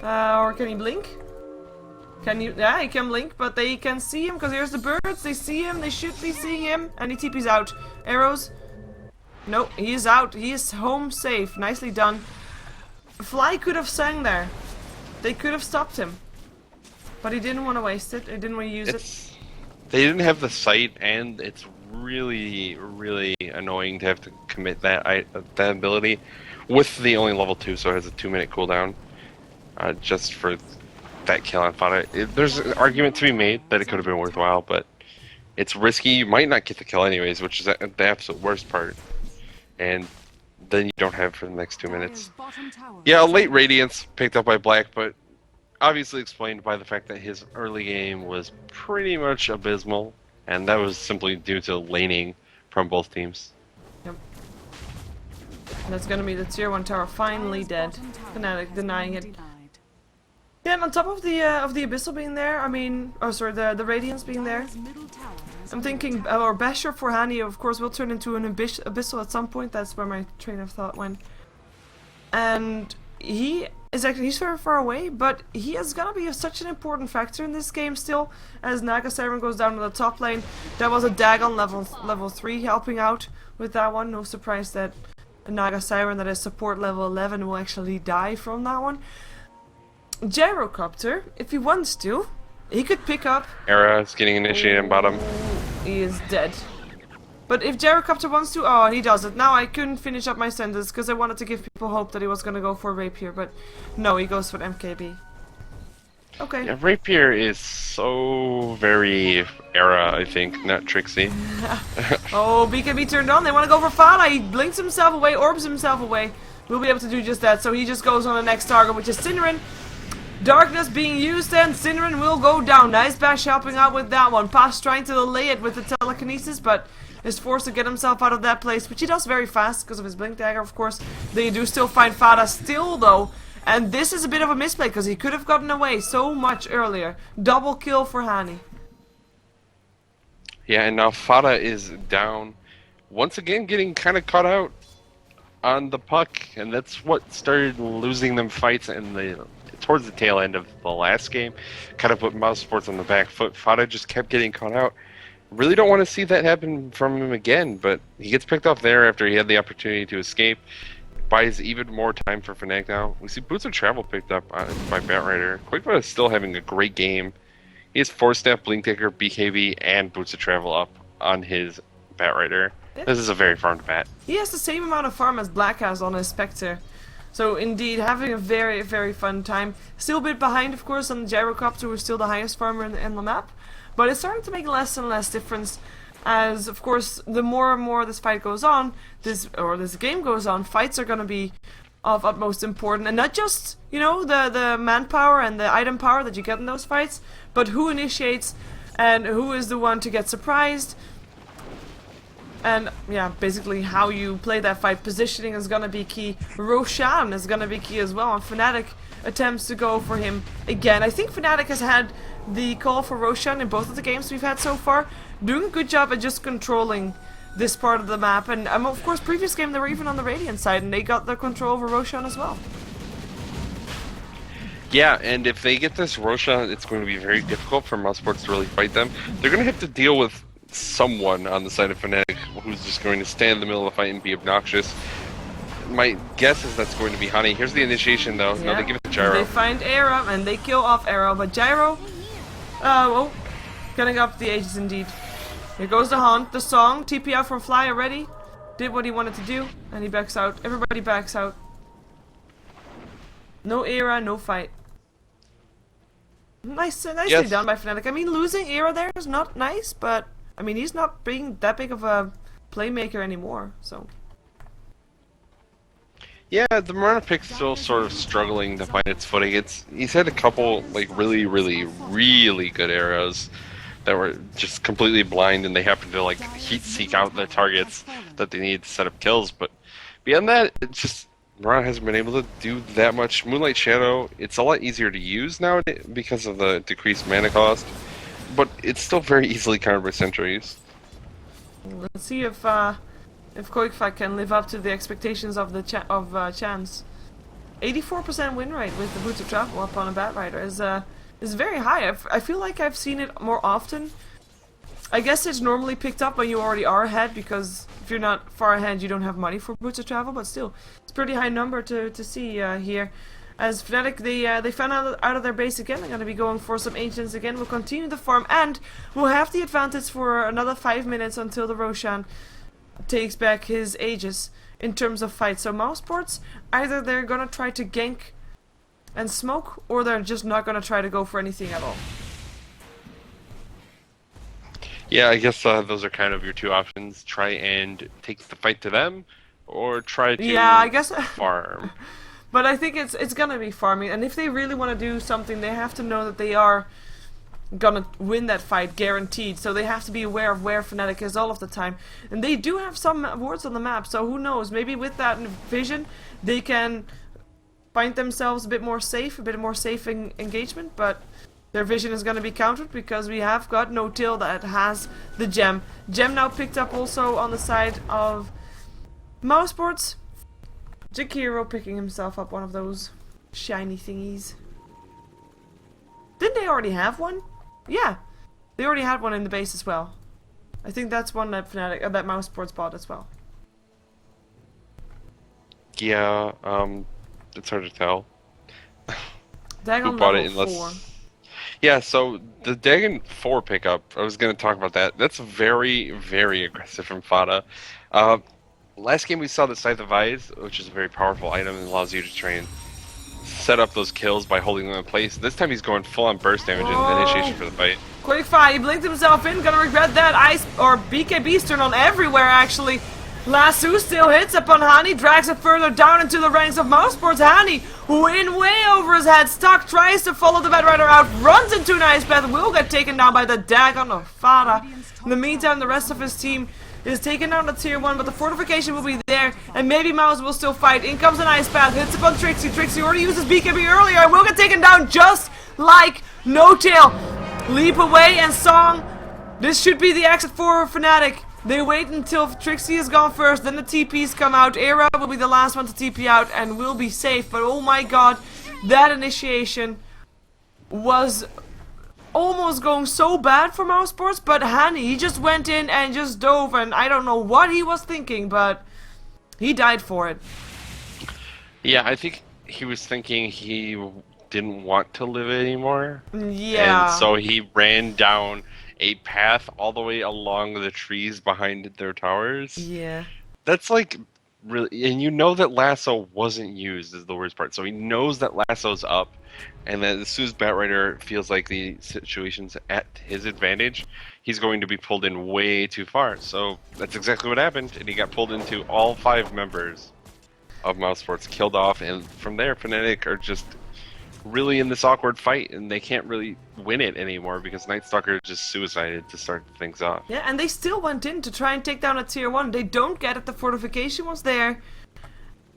Or can he blink? Can you? Yeah, he can blink, but they can see him because here's the birds. They see him. They should be seeing him. And he TP's out. Arrows. No, he is out. He is home safe. Nicely done. Fly could have sang there. They could have stopped him. But he didn't want to waste it. He didn't want to use it. They didn't have the sight, and it's really, really annoying to have to commit that ability with the only level 2, so it has a 2-minute cooldown just for that kill on Fada. There's an argument to be made that it could have been worthwhile, but it's risky. You might not get the kill anyways, which is the absolute worst part. And then you don't have for the next 2 minutes. Yeah, a late Radiance picked up by Black, but obviously explained by the fact that his early game was pretty much abysmal, and that was simply due to laning from both teams. Yep. That's gonna be the tier 1 tower finally dead. Fnatic denying it. Yeah, and on top of the Abyssal being there, I mean, oh sorry, the Radiance being there, I'm thinking, or Basher for Hani, of course, will turn into an Abyssal at some point. That's where my train of thought went. And he's very far away, but he is gonna be such an important factor in this game still. As Naga Siren goes down to the top lane, that was a Dagon level 3 helping out with that one. No surprise that a Naga Siren that is support level 11 will actually die from that one. Gyrocopter, if he wants to, he could pick up. Era is getting initiated on bottom. He is dead. But if Gyrocopter wants to, oh, he does it. Now I couldn't finish up my sentence because I wanted to give people hope that he was gonna go for Rapier, but no, he goes for MKB. Okay. Yeah, Rapier is so very Era, I think, not Trixie. Oh, BKB turned on. They want to go for Fada. He blinks himself away, orbs himself away. We'll be able to do just that. So he just goes on the next target, which is Synderen. Darkness being used, and Synderen will go down. Nice Bash helping out with that one. Pass trying to delay it with the telekinesis, but is forced to get himself out of that place, which he does very fast because of his Blink Dagger, of course. They do still find Fada still, though. And this is a bit of a misplay because he could have gotten away so much earlier. Double kill for Hani. Yeah, and now Fada is down. Once again, getting kind of caught out on the puck, and that's what started losing them fights towards the tail end of the last game. Kind of put Mouse Sports on the back foot. Fada just kept getting caught out. Really don't want to see that happen from him again, but he gets picked off there after he had the opportunity to escape. Buys even more time for Fnatic now. We see Boots of Travel picked up by Batrider. QuakeBot is still having a great game. He has 4-step, Blink Dagger, BKB, and Boots of Travel up on his Batrider. This is a very farmed bat. He has the same amount of farm as Black has on his Spectre. So indeed, having a very, very fun time. Still a bit behind, of course, on the Gyrocopter, who's still the highest farmer in the map. But it's starting to make less and less difference as, of course, the more and more this fight goes on, this game goes on, fights are going to be of utmost importance. And not just, you know, the manpower and the item power that you get in those fights, but who initiates and who is the one to get surprised. And yeah, basically how you play that fight. Positioning is gonna be key. Roshan is gonna be key as well. And Fnatic attempts to go for him again. I think Fnatic has had the call for Roshan in both of the games we've had so far. Doing a good job at just controlling this part of the map. And of course, previous game they were even on the Radiant side and they got the control over Roshan as well. Yeah, and if they get this Roshan, it's going to be very difficult for Mouse Sports to really fight them. They're going to have to deal with someone on the side of Fnatic who's just going to stand in the middle of the fight and be obnoxious. My guess is that's going to be Hani. Here's the initiation though. Yeah. No, they give it to Gyro. They find Era and they kill off Era, but Gyro, getting up the ages indeed. Here goes the Haunt, the song, TP out from Fly already. Did what he wanted to do, and he backs out. Everybody backs out. No Era, no fight. Nicely done by Fnatic. I mean, losing Era there is not nice, but I mean, he's not being that big of a playmaker anymore, so. Yeah, the Mirana pick's still sort of struggling to find its footing. He's had a couple, like, really, really, really good arrows that were just completely blind, and they happen to, like, heat seek out the targets that they need to set up kills, but beyond that, it's just, Mirana hasn't been able to do that much. Moonlight Shadow, it's a lot easier to use nowadays because of the decreased mana cost, but it's still very easily countered by sentries. Let's see if QuakeBot can live up to the expectations of the Chance. 84% win rate with the Boots of Travel up on a Batrider is very high. I feel like I've seen it more often. I guess it's normally picked up when you already are ahead, because if you're not far ahead you don't have money for Boots of Travel, but still, it's a pretty high number to see here. As Fnatic, they found out of their base again. They're going to be going for some Ancients again. We'll continue the farm, and we'll have the advantage for another 5 minutes until the Roshan takes back his Aegis in terms of fight. So Mouse Sports, either they're going to try to gank and smoke, or they're just not going to try to go for anything at all. Yeah, I guess those are kind of your two options. Try and take the fight to them, or try to I guess farm. But I think it's gonna be farming, and if they really want to do something, they have to know that they are gonna win that fight, guaranteed. So they have to be aware of where Fnatic is all of the time, and they do have some wards on the map. So who knows? Maybe with that vision, they can find themselves a bit more safe engagement, but their vision is going to be countered because we have got No-Tail that has the gem. Gem now picked up also on the side of Mousesports. Jakiro picking himself up one of those shiny thingies. Didn't they already have one? Yeah, they already had one in the base as well. I think that's one that that Mousesports bought as well. Yeah, it's hard to tell. Dagon Who bought level it unless... 4. Yeah, so the Dagon 4 pickup, I was going to talk about that. That's very, very aggressive from Fada. Last game we saw the Scythe of Eyes, which is a very powerful item and allows you to try and set up those kills by holding them in place. This time he's going full on burst damage and initiation for the fight. Quick fire, he blinked himself in, gonna regret that. Ice or BKB's turn on everywhere actually. Lasso still hits upon Hani, drags it further down into the ranks of Mousesports. Hani, who in way over his head, stuck, tries to follow the Bad Rider out, runs into an ice path, will get taken down by the Dagon of Fada. In the meantime, the rest of his team is taking down the tier 1, but the fortification will be there, and maybe Mouz will still fight. In comes an ice path, hits upon Trixie. Trixie already used his BKB earlier, and will get taken down just like No-Tail. Leap away, and Song, this should be the exit for Fnatic. They wait until Trixie is gone first, then the TPs come out. Era will be the last one to TP out and will be safe, but oh my god, that initiation was almost going so bad for Mousesports, but Hani, he just went in and just dove, and I don't know what he was thinking, but he died for it. Yeah, I think he was thinking he didn't want to live anymore. Yeah. And so he ran down a path all the way along the trees behind their towers. Yeah. That's like really, and you know that lasso wasn't used is the worst part. So he knows that lasso's up, and that as soon as Batrider feels like the situation's at his advantage, he's going to be pulled in way too far. So that's exactly what happened, and he got pulled into all 5 members of Mousesports, killed off, and from there Fnatic are just really in this awkward fight, and they can't really win it anymore because Night Stalker just suicided to start things off. Yeah, and they still went in to try and take down a tier 1. They don't get it, the fortification was there.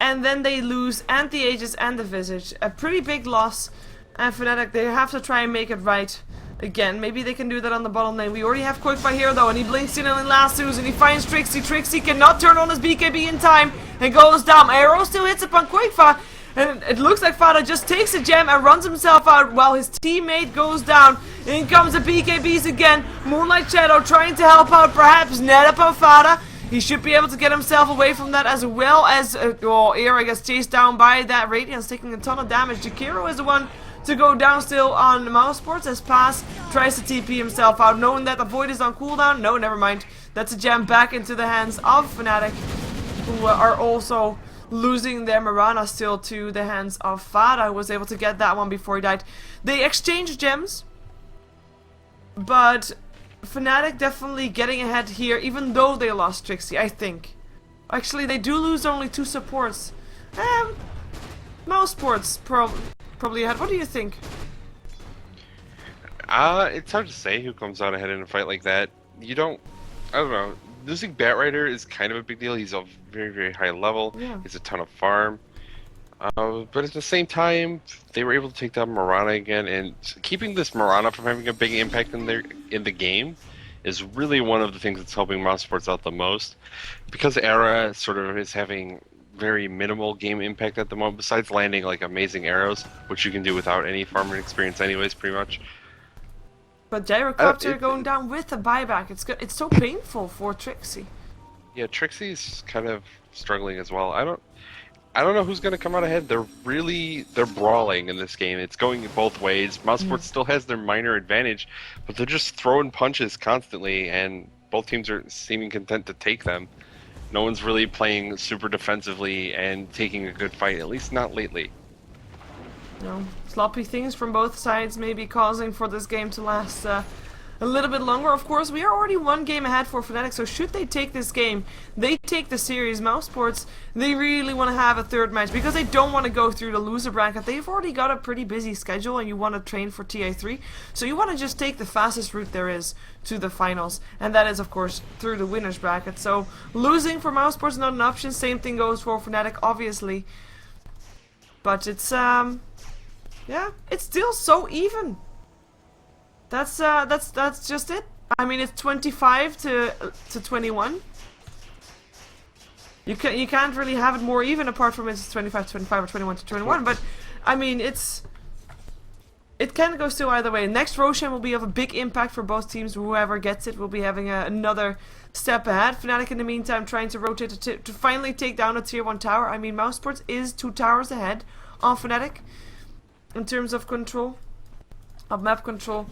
And then they lose and the Aegis and the Visage. A pretty big loss. And Fnatic, they have to try and make it right again. Maybe they can do that on the bottom lane. We already have Quickfire here though, and he blinks in and lassos, and he finds Trixie. Trixie cannot turn on his BKB in time and goes down. Arrow still hits upon Quickfire. And it looks like Fada just takes a gem and runs himself out while his teammate goes down. In comes the BKBs again. Moonlight Shadow trying to help out, perhaps net upon Fada. He should be able to get himself away from that, as well as, Era gets chased down by that Radiance, taking a ton of damage. Jakiro is the one to go down still on Mousesports as Pass tries to TP himself out, knowing that the Void is on cooldown. No, never mind. That's a gem back into the hands of Fnatic, who are also losing their Mirana still to the hands of Fada, who was able to get that one before he died. They exchanged gems, but Fnatic definitely getting ahead here, even though they lost Trixie, I think. Actually, they do lose only 2 supports. Mousesports probably ahead. What do you think? It's hard to say who comes out ahead in a fight like that. I don't know. Losing Batrider is kind of a big deal. He's a very, very high level. Yeah. He's a ton of farm. But at the same time, they were able to take down Mirana again, and keeping this Mirana from having a big impact in the game is really one of the things that's helping Mousesports out the most. Because Era sort of is having very minimal game impact at the moment, besides landing like amazing arrows, which you can do without any farming experience anyways, pretty much. But Gyrocopter going down with a buyback, it's so painful for Trixie. Yeah, Trixie's kind of struggling as well. I don't know who's going to come out ahead. They're brawling in this game. It's going both ways. Mousesports still has their minor advantage, but they're just throwing punches constantly, and both teams are seeming content to take them. No one's really playing super defensively and taking a good fight, at least not lately. No, sloppy things from both sides may be causing for this game to last a little bit longer. Of course, we are already 1 game ahead for Fnatic, so should they take this game, they take the series. Mousesports, they really want to have a 3rd match because they don't want to go through the loser bracket. They've already got a pretty busy schedule, and you want to train for TI3, so you want to just take the fastest route there is to the finals, and that is, of course, through the winners bracket. So losing for Mousesports is not an option. Same thing goes for Fnatic, obviously. But it's yeah, it's still so even. That's just it. I mean, it's 25 to 21. You can't really have it more even apart from it's 25 to 25 or 21 to 21. But I mean, it can go still either way. Next Roshan will be of a big impact for both teams. Whoever gets it will be having another step ahead. Fnatic in the meantime trying to rotate to finally take down a tier 1 tower. I mean, Mousesports is 2 towers ahead on Fnatic in terms of control, of map control.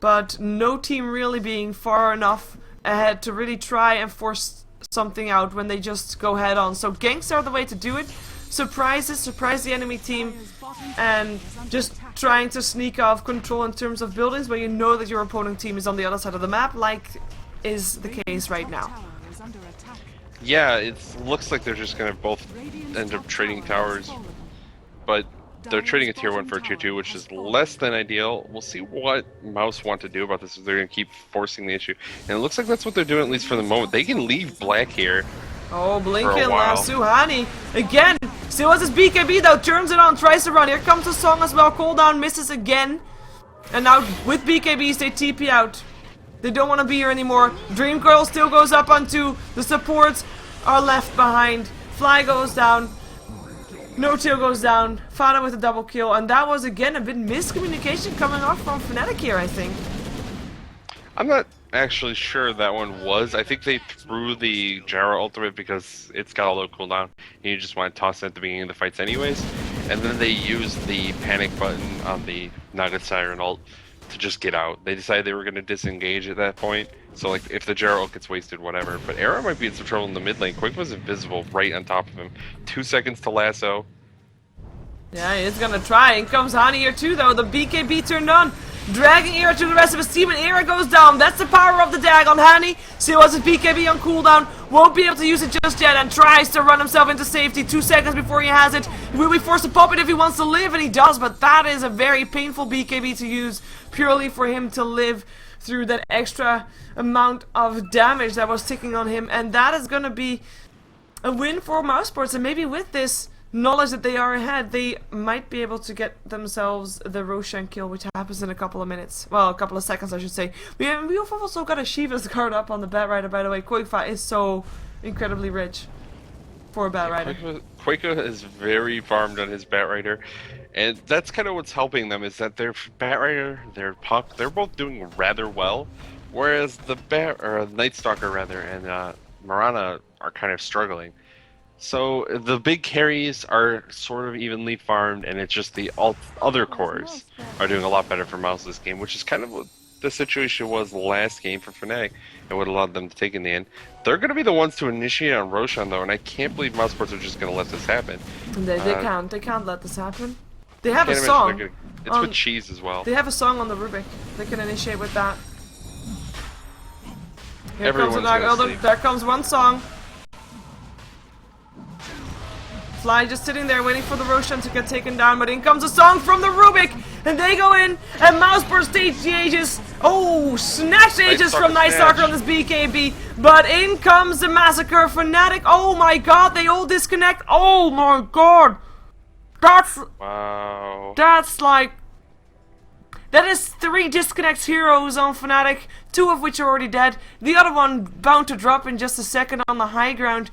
But no team really being far enough ahead to really try and force something out when they just go head on. So ganks are the way to do it. Surprise the enemy team, and just trying to sneak off control in terms of buildings when you know that your opponent team is on the other side of the map, like is the case right now. Yeah, it looks like they're just gonna both end up trading towers, but they're trading a tier 1 for a tier 2, which is less than ideal. We'll see what Mouz want to do about this, if they're going to keep forcing the issue. And it looks like that's what they're doing, at least for the moment. They can leave black here. Oh, Blinken, Suhani. Again, still has his BKB though, turns it on, tries to run. Here comes the song as well, cooldown misses again. And now with BKBs, they TP out. They don't want to be here anymore. Dream Girl still goes up onto the supports, are left behind. Fly goes down. No Tail goes down, Fana with a double kill, and that was again a bit miscommunication coming off from Fnatic here, I think. I'm not actually sure that one was. I think they threw the Gyro ultimate because it's got a low cooldown, and you just want to toss it at the beginning of the fights anyways. And then they used the panic button on the Nugget Siren ult to just get out. They decided they were going to disengage at that point. So like if the Gyro ult gets wasted, whatever. But Era might be in some trouble in the mid lane. Quick was invisible right on top of him. 2 seconds to lasso. Yeah, he's gonna try. In comes Hani here too though. The BKB turned on. Dragging Era to the rest of his team, and Era goes down. That's the power of the dag on Hani. Still has his BKB on cooldown. Won't be able to use it just yet, and tries to run himself into safety 2 seconds before he has it. He will be forced to pop it if he wants to live, and he does, but that is a very painful BKB to use purely for him to live through that extra amount of damage that was ticking on him, and that is gonna be a win for Mousesports. And maybe with this knowledge that they are ahead, they might be able to get themselves the Roshan kill, which happens in a couple of minutes. Well, a couple of seconds, I should say. We've also got a Sheeva's card up on the Batrider, by the way. Quakefa is so incredibly rich for a Batrider. Quakefa is very farmed on his Batrider, and that's kind of what's helping them, is that their Batrider, their Puck, they're both doing rather well, whereas the Night Stalker rather, and Mirana are kind of struggling. So the big carries are sort of evenly farmed, and it's just the other cores are doing a lot better for Mouz this game, which is kind of what the situation was last game for Fnatic, and what allowed them to take in the end. They're going to be the ones to initiate on Roshan though, and I can't believe Mousesports are just going to let this happen. They can't let this happen. They have a song. It's with Cheese as well. They have a song on the Rubik. They can initiate with that. Here comes there comes one song. Fly just sitting there waiting for the Roshan to get taken down, but in comes a song from the Rubik, and they go in, and Mousesports takes the Aegis. Oh, snatch Aegis from Night Stalker on this BKB, but in comes the Massacre. Fnatic, oh my god, they all disconnect. Oh my god. Wow. That's like... That is 3 disconnect heroes on Fnatic, 2 of which are already dead. The other one bound to drop in just a second on the high ground.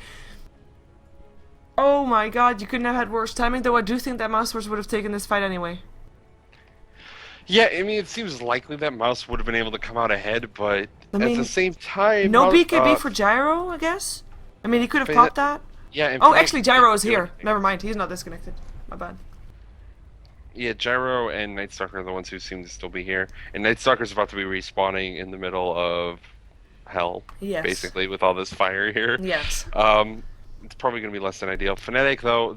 Oh my god, you couldn't have had worse timing, though I do think that Mousesports would have taken this fight anyway. Yeah, I mean, it seems likely that Mouz would have been able to come out ahead, but at the same time... No BKB for Gyro, I guess? I mean, he could have popped that. Yeah. Oh, actually, Gyro is here. Never mind, he's not disconnected. My bad. Yeah, Gyro and Night Stalker are the ones who seem to still be here. And Night Stalker's about to be respawning in the middle of hell, basically, with all this fire here. Yes. It's probably going to be less than ideal. Fnatic, though,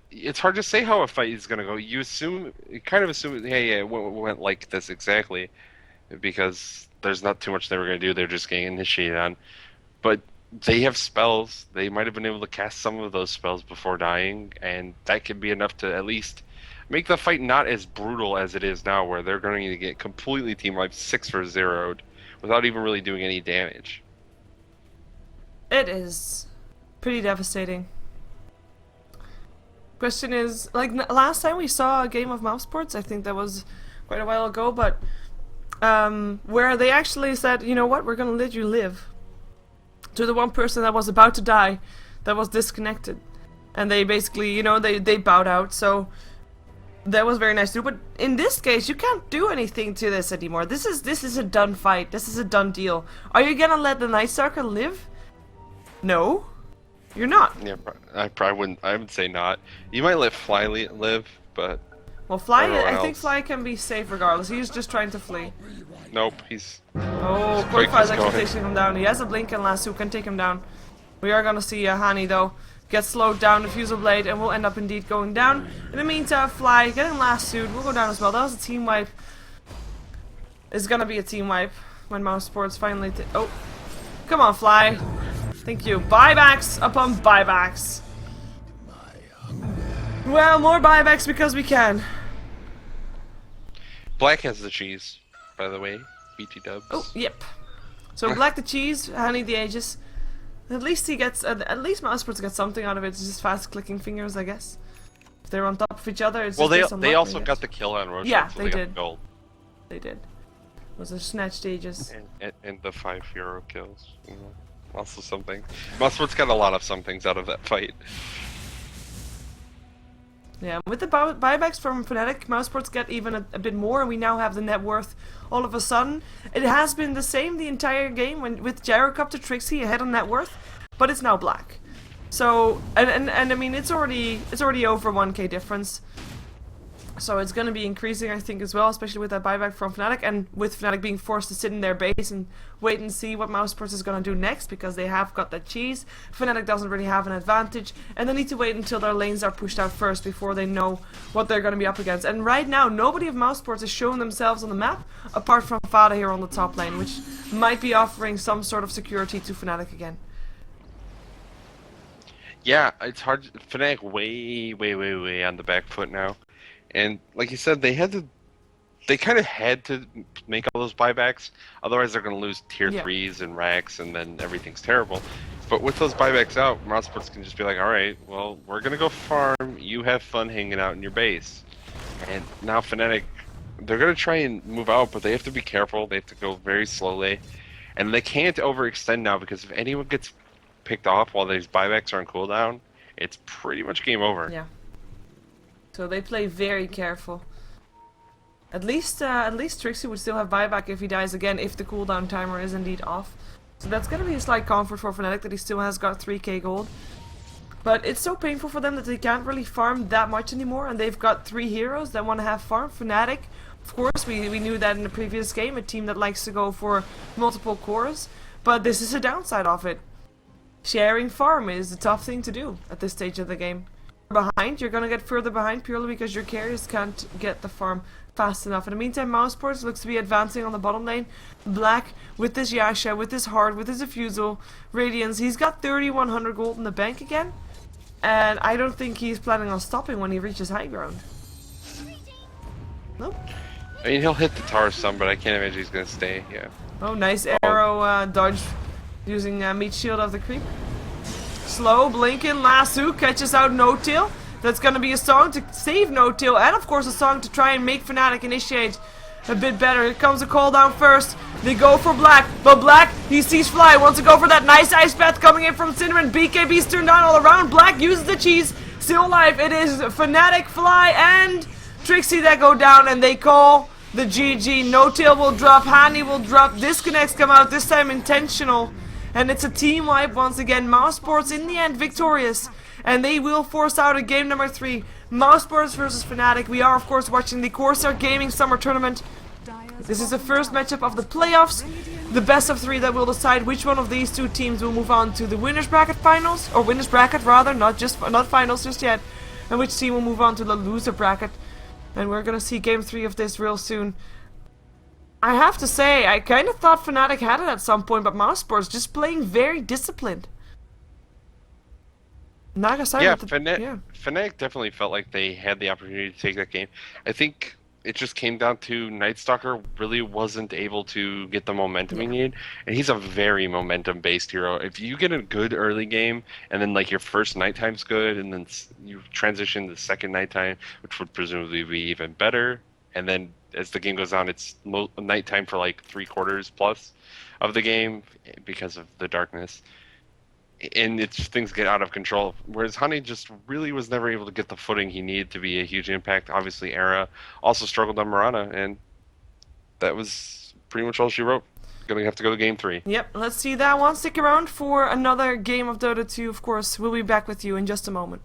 it's hard to say how a fight is going to go. You kind of assume, hey, yeah, it went like this exactly, because there's not too much they were going to do. They're just getting initiated on. But they have spells. They might have been able to cast some of those spells before dying, and that could be enough to at least make the fight not as brutal as it is now, where they're going to get completely team wiped 6 for 0'd without even really doing any damage. It is pretty devastating. Question is, like last time we saw a game of mouse sports, I think that was quite a while ago, but where they actually said, you know what, we're gonna let you live. To the one person that was about to die, that was disconnected, and they basically, you know, they bowed out. So that was very nice to do. But in this case, you can't do anything to this anymore. This is a done fight. This is a done deal. Are you gonna let the Night Stalker live? No. You're not. Yeah, I probably wouldn't. I would say not. You might let Fly live, but Well, Fly. everyone I think else- Fly can be safe regardless. He's just trying to flee. Nope. He's Oh, Quick, Corsair's he's actually going. taking him down. He has a blink and lasso, can take him down. We are gonna see Hani though get slowed down, the Fusel Blade, and we'll end up indeed going down. In the meantime, Fly getting lassoed. We'll go down as well. That was a team wipe. It's gonna be a team wipe when Mouse Sports finally. Oh, come on, Fly. Thank you. Buybacks upon buybacks. Well, more buybacks because we can. Black has the cheese, by the way. BT dubs. Oh, yep. So Black the cheese, Honey the Aegis. At least he gets. At least Mousesports gets something out of it. It's just fast clicking fingers, I guess. If they're on top of each other, it's Well, just based on they luck, also I got guess. the kill on Roche. Yeah, so they got did. the gold. They did. Was a snatched Aegis. And the 5 hero kills. You know, also something. Mousesports got a lot of somethings out of that fight. Yeah, with the buybacks from Fnatic, Mousesports get even a bit more, and we now have the net worth all of a sudden. It has been the same the entire game when with Gyrocopter Trixie ahead on net worth, but it's now Black. So and I mean it's already over 1k difference. So it's going to be increasing, I think, as well, especially with that buyback from Fnatic, and with Fnatic being forced to sit in their base and wait and see what Mousesports is going to do next, because they have got that cheese. Fnatic doesn't really have an advantage, and they need to wait until their lanes are pushed out first before they know what they're going to be up against. And right now, nobody of Mousesports has shown themselves on the map, apart from Fada here on the top lane, which might be offering some sort of security to Fnatic again. Yeah, it's hard. Fnatic way on the back foot now. And like you said, they kind of had to make all those buybacks. Otherwise, they're going to lose tier 3s and racks, and then everything's terrible. But with those buybacks out, Mousesports can just be like, all right, well, we're going to go farm. You have fun hanging out in your base. And now Fnatic, they're going to try and move out, but they have to be careful. They have to go very slowly. And they can't overextend now, because if anyone gets picked off while these buybacks are on cooldown, it's pretty much game over. Yeah. So they play very careful. At least Trixie would still have buyback if he dies again, if the cooldown timer is indeed off. So that's gonna be a slight comfort for Fnatic that he still has got 3k gold. But it's so painful for them that they can't really farm that much anymore, and they've got 3 heroes that want to have farm. Fnatic, of course, we knew that in the previous game, a team that likes to go for multiple cores, but this is a downside of it. Sharing farm is a tough thing to do at this stage of the game. Behind, you're gonna get further behind purely because your carriers can't get the farm fast enough. In the meantime, Mousesports looks to be advancing on the bottom lane. Black, with this Yasha, with his Heart, with his Diffusal, Radiance, he's got 3100 gold in the bank again. And I don't think he's planning on stopping when he reaches high ground. Nope. I mean, he'll hit the tower some, but I can't imagine he's going to stay, yeah. Oh, nice arrow dodge using meat shield of the creep. Slow, blinking, lasso, catches out No-Tail. That's gonna be a song to save No-Tail, and of course a song to try and make Fnatic initiate a bit better. Here comes a call down first. They go for Black, but Black, he sees Fly, wants to go for that nice ice path coming in from Cinnamon. BKB's turned on all around. Black uses the cheese, still alive. It is Fnatic, Fly, and Trixie that go down, and they call the GG. No-Tail will drop, Hani will drop, disconnects come out, this time intentional. And it's a team wipe once again. Mousesports in the end victorious. And they will force out a game number 3. Mousesports versus Fnatic. We are of course watching the Corsair Gaming Summer Tournament. This is the first matchup of the playoffs. The best of 3 that will decide which one of these 2 teams will move on to the winners bracket finals. Or winners bracket rather, not finals just yet. And which team will move on to the loser bracket. And we're gonna see game 3 of this real soon. I have to say, I kind of thought Fnatic had it at some point, but Mousesports just playing very disciplined. Yeah, Fnatic definitely felt like they had the opportunity to take that game. I think it just came down to Night Stalker really wasn't able to get the momentum he needed, and he's a very momentum-based hero. If you get a good early game, and then like your first nighttime's good, and then you transition to the second nighttime, which would presumably be even better, and then as the game goes on, it's nighttime for like 3/4 plus of the game because of the darkness, and it's things get out of control. Whereas Honey just really was never able to get the footing he needed to be a huge impact. Obviously, Era also struggled on Mirana, and that was pretty much all she wrote. Gonna have to go to game 3. Yep, let's see that one. Stick around for another game of Dota 2, of course. We'll be back with you in just a moment.